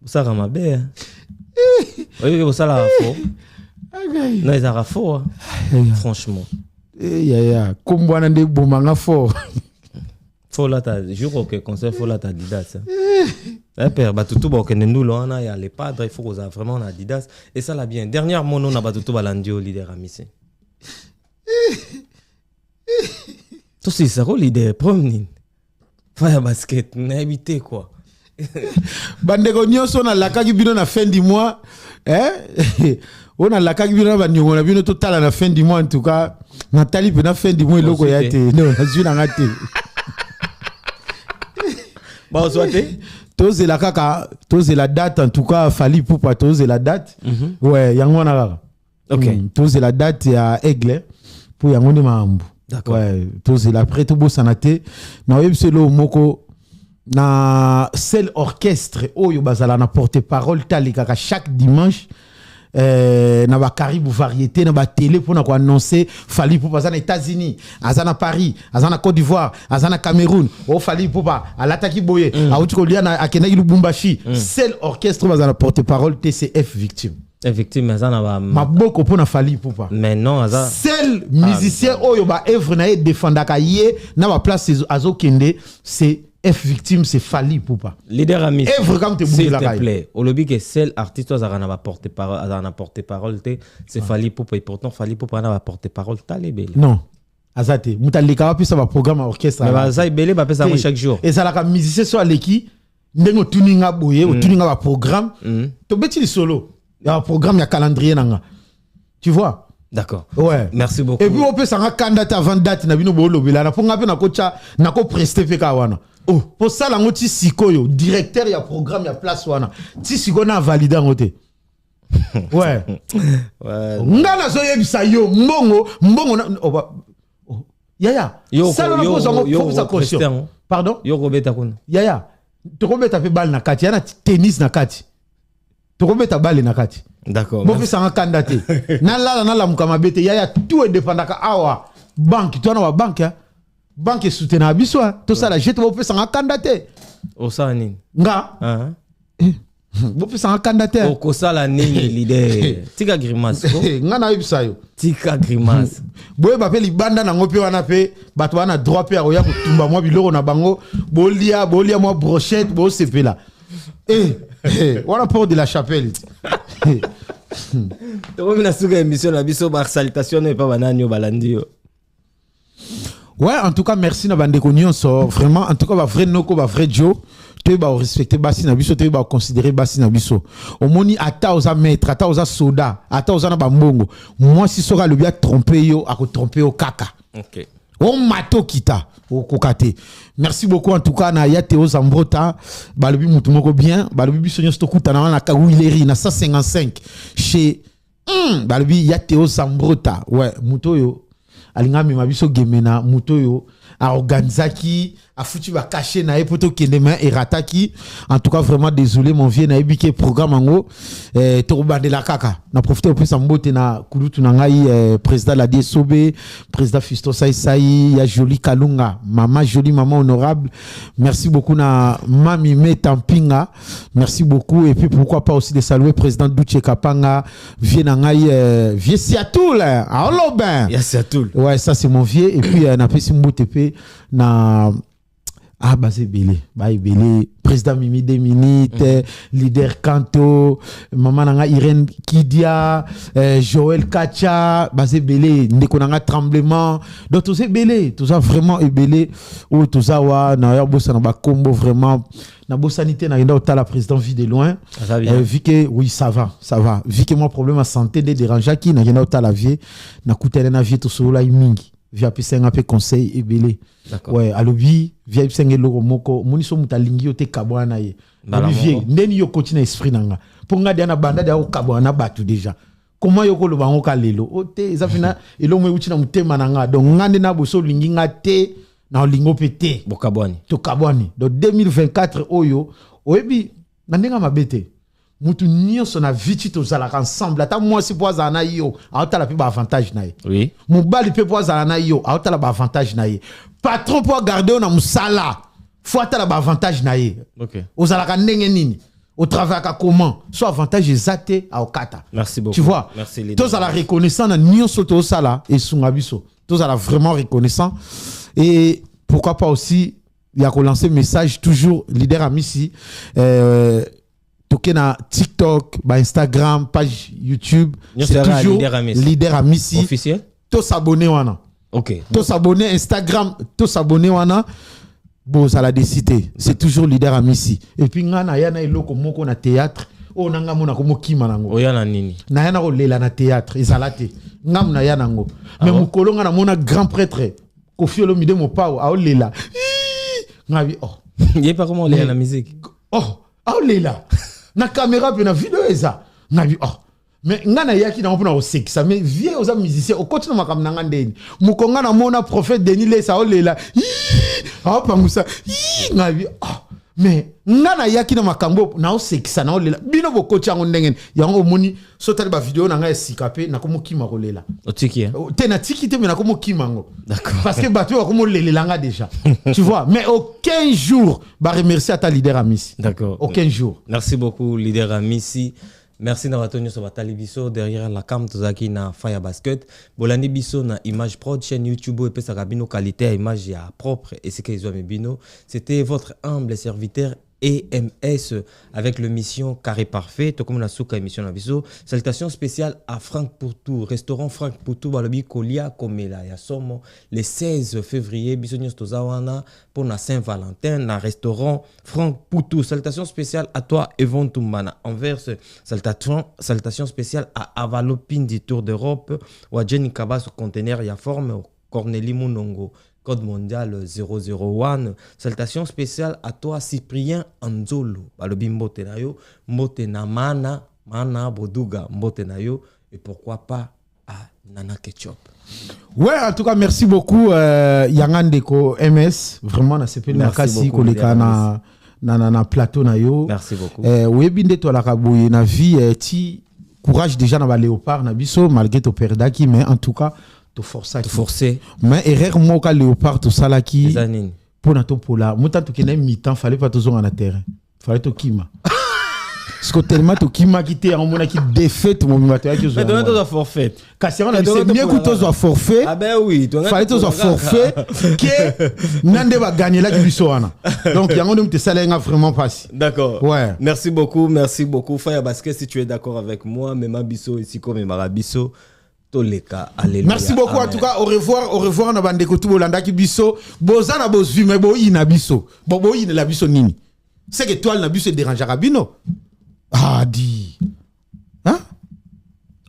Ça rama bien. Oui, que ça la faux. Non, ils ont faux. Franchement. Comme on a des bons fort. Faut là, je crois que conseil faut là Adidas. Père, Batutu, nous là, il y a les padres, il faut qu'on a vraiment Adidas. Et ça l'a bien. Dernière mono, on a Batutu Balandio, leader à Missé. Tout c'est ça, leader, premier. Fire basket, on a évité quoi. Bandego nyonso na lakaki bino na fin du mois. On a lakaki bino na banyo, on a bino total à la fin du mois en tout cas. Nathalie pe na fin du mois loko ya te. Non, na zui na ngate. Bon, soit Tose la kaka, tose la date en tout cas, Fali Poupa tose la date. Ouais, yango na kaka. OK. Tose la date ya Aigle pour yango ni maambu. D'accord. Ouais, tose la prête bo sanate. Na yebselo moko na seul orchestre oyo bazala na porte-parole talika chaque dimanche. Na ba Caribou variété na ba télé pour na ko annoncer Fali Poupa za na États-Unis, azana Paris, azana Côte d'Ivoire, azana Cameroun, o Fali Poupa alataki boye, a uti ko lia na akena Lubumbashi, seul orchestre bazana porte-parole TCF victime. Victime azana ba maboko pour na Fali Poupa. Mais non azana seul musicien oyo ba œuvre na e défendaka ye na ba place azokende c'est F victime c'est Fali Poupa. Leader ami. S'il te plaît. Au lobby que seul artiste azana va porter parole, azana porter parole c'est Fali Poupa et pourtant Fali Poupa na va porter parole talébé. Non. Azate, mutalika wapi ça va programme orchestre. Mais bazai belé ba pesa chaque jour. Et ça la musicien so aleki ndengo tuninga boye, o tuninga ba programme. To beti li solo. Il y a un programme, il y a un calendrier nanga. Tu vois? D'accord. Ouais. Merci beaucoup. Et puis on peut s'en candidat avant date na bino bolo bila na ponga pe na ko cha na ko prester pe ka wana. Oh, pour ça, la ngoti sikoyo, directeur, il y a programme, il y a place wana. Ti siko na validé ngote. Ouais. Ouais. Ngana zo yebisa yo, mbongo na Yaya. Ça la pose en faut sa caution. Pardon? Yo robeta kuna. Yaya. To robeta pe balle na kati, yana tennis na kati. To robeta balle na kati. D'accord. Bon, ça en candidaté. Na la mukama bete, Yaya tout est dépendaka awa. Banque, toi na wa banque hein. Banque soutena biso tout ça la jette vous peut s'en candidater au ça nini nga Vous pouvez un candidat. Au ça la nini leader. Tika grimace. Ngana yebisa yo. Tika grimace. Boye bape libanda na ngope wana pe bato wana droit pe akoya kutumba mwa biloko na bango bolia mwa brochette bo sepela. Wana porte de la chapelle. Tokomi na suka émission na biso ba salutation ne pas banani yo balandi yo. Ouais, en tout cas merci na bande nyonso vraiment en tout cas ba vrai noko ba vrai Joe. Tu vas respecter Bassi Nabiso, tu vas considérer Bassi Nabiso. Au moni ata oza maître, ata oza soda, ata oza na bambongo. Moi si sera le bien tromper yo, à tromper au kaka. OK. On mato kita au kokate. Merci beaucoup en tout cas na ya Théo Zambrota, balobi mutu moko bien, balobi biso nyosto kuta na Kawuileri na 155 chez balobi ya Théo Zambrota. Ouais, muto yo alinga mi mabiso gemena muto yo a organizaki a foutu va cacher na epoto kendema et rataki. En tout cas vraiment désolé mon vieux na ebike programme ngo to bande la kaka na profiter plus en mbote na kulutu na ngai président la DSOB, président Fisto Sai ya Jolie Kalunga, maman Jolie, maman honorable. Merci beaucoup na Mami Metampinga. Merci beaucoup et puis pourquoi pas aussi de saluer président Douche Kapanga, vieux na ngai vieux Siatoul à Olobin. Ya Siatoul. Ouais, ça c'est mon vieux et puis na pesi mbote pe na c'est belé, belé, président Mimi 2 minutes, leader Kanto, maman nanga Irène Kidia, Joël Kacha, c'est belé, Nekonanga Tremblement, donc tout c'est belé, tout ça vraiment est belé, ou tout ça wa na ya bossa na ba combo vraiment na bossanité na yenda la président vit de loin, vu que oui ça va, vu que mon problème à santé de déranger qui na yenda la vie, na coûter na vie tout cela mingi. Via pisenga pe conseil ebele. Ouais, alobi via pisenge logo moko muniso mutalingi yote kabwana ye. Olivier, ndeni yo kotina esprit nanga. Ponga dia na banda dia kabwana batu déjà. Comment yoko lo bango kalelo? Ote ezafina elo mwe uchi na mutema nanga. Donc ngande na boso lingi ngate na olingo pete. Bokabwani. To kabwani. Donc 2024 oyo oyebi nandenga mabete. Mutu nyonso na viti tozalaka ensemble ata mwasi po azala na yo aotala pe ba avantage na ye. Oui. Mobali pe po azala na yo aotala ba avantage na ye. Patron po garder na musala fo atala ba avantage na ye. OK. Ozalaka ndenge nini? Au travail comment? Soit avantage ezate a okata. Merci beaucoup. Tu vois? Merci les. Tous à la reconnaissant na nyonso to sala et sungabiso. Tous à la vraiment reconnaissant et pourquoi pas aussi il y a lancé message toujours leader Amissi na TikTok, Instagram, page YouTube, c'est toujours leader Amissi officiel. Tous s'abonner wana. OK. Tous s'abonner Instagram, tous s'abonner wana. Bon, ça l'a décidé. C'est toujours leader Amissi. Et puis ngana yana eloko moko na théâtre. O nanga mona komo kima nango. O yana nini? Na yana ko lela na théâtre, ezalate. Ngam na yana ngo. Mais mukolo ngana mona grand prêtre. Kofi Olomide Mopao a lela. Ngabi oh. Il est pas comment lela la musique. Oh, a lela. Na caméra pe na vidéo eza ngabi oh mais ngana yaki na mpona osekisa mais vie oza musicien o continue makam na ngandeni mukonga na mona prophète Denis Lesa olela ah pangusa ngabi oh mais ngana yaki na makambo na osekisa na olela bino bokoti yango ndenge yango moni sotali ba vidéo na nga esika pe na komo kima kolela otiki te na tiki te mais na komo kima ngo d'accord parce que bato ba komo lelelanga déjà tu vois mais aucun jour ba remercier à ta leader Amissi d'accord aucun jour merci beaucoup leader Amissi. Merci Navatonio Sobatali Biso derrière la cam Tozaki na Fire Basket. Bolani Biso na Image Prod chaîne YouTube et pesa kabino qualité à image ya propre et c'est qu'ils ont bino. C'était votre humble serviteur EMS avec le mission Carré Parfait. Tout comme la souka émission na Biso. Salutations spéciales à Franck Poutou, restaurant Franck Poutou Balobi Kolia Komela ya Somo le 16 février Biso Nyos Tozawana pour la Saint-Valentin na restaurant Franck Poutou. Salutations spéciales à toi Evon Tumbana Anvers. Salutations spéciales à Avalopine du Tour d'Europe ou à Jenny Kaba sur conteneur ya forme Cornélie Mounongo. Code mondial 001. Salutations spéciales à toi, Cyprien Anzolo. Balobi mbote na yo, mbote na mana boduga mbote na yo. Et pourquoi pas à Nana Ketchup. Ouais, en tout cas, merci beaucoup, Yangandeko MS. Vraiment, na sepeli makasi koleka na plateau na yo. Merci beaucoup. Oui, binde to la kabouye na vie, ti courage déjà na ba léopard na biso, malgré to perdaki, mais en tout cas, to forcer mais erreur moka léopard tout ça là qui pour na to pola muta to kena mi-temps fallait pas to zonga na terrain fallait to kima parce que tellement to qui m'a quitté en mona qui défaite mon matin qui mais toi tu as forfait c'est mieux que toi forfait ah ben oui fallait toi forfait que nande va gagner là du soana donc il y a un homme te salaire vraiment passé. D'accord. Ouais. Merci beaucoup Faya Basket, si tu es d'accord avec moi, Mema Bisso ici comme Marabisso. Merci beaucoup. Amen. En tout cas, au revoir na bande ko tubolanda ki biso boza na bozvi mais bo ina biso bo ina la biso nini c'est que toi na biso dérangera bino ah di hein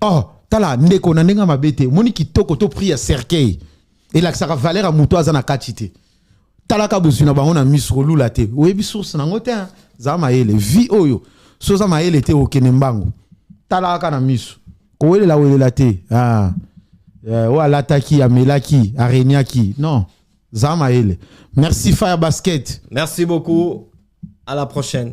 oh tala ndeko na ndenga mabete moni kitoko to priya cercueil et la sera valeur à muto azana katite tala ka bozvi na bango na miso lula te oyebi source na ngote zama ele vie oyo so zama ele te okene mbango tala ka na miso Kouele la te ah wala taki amelaki areniaki non zama ele merci Faya Basket merci beaucoup à la prochaine.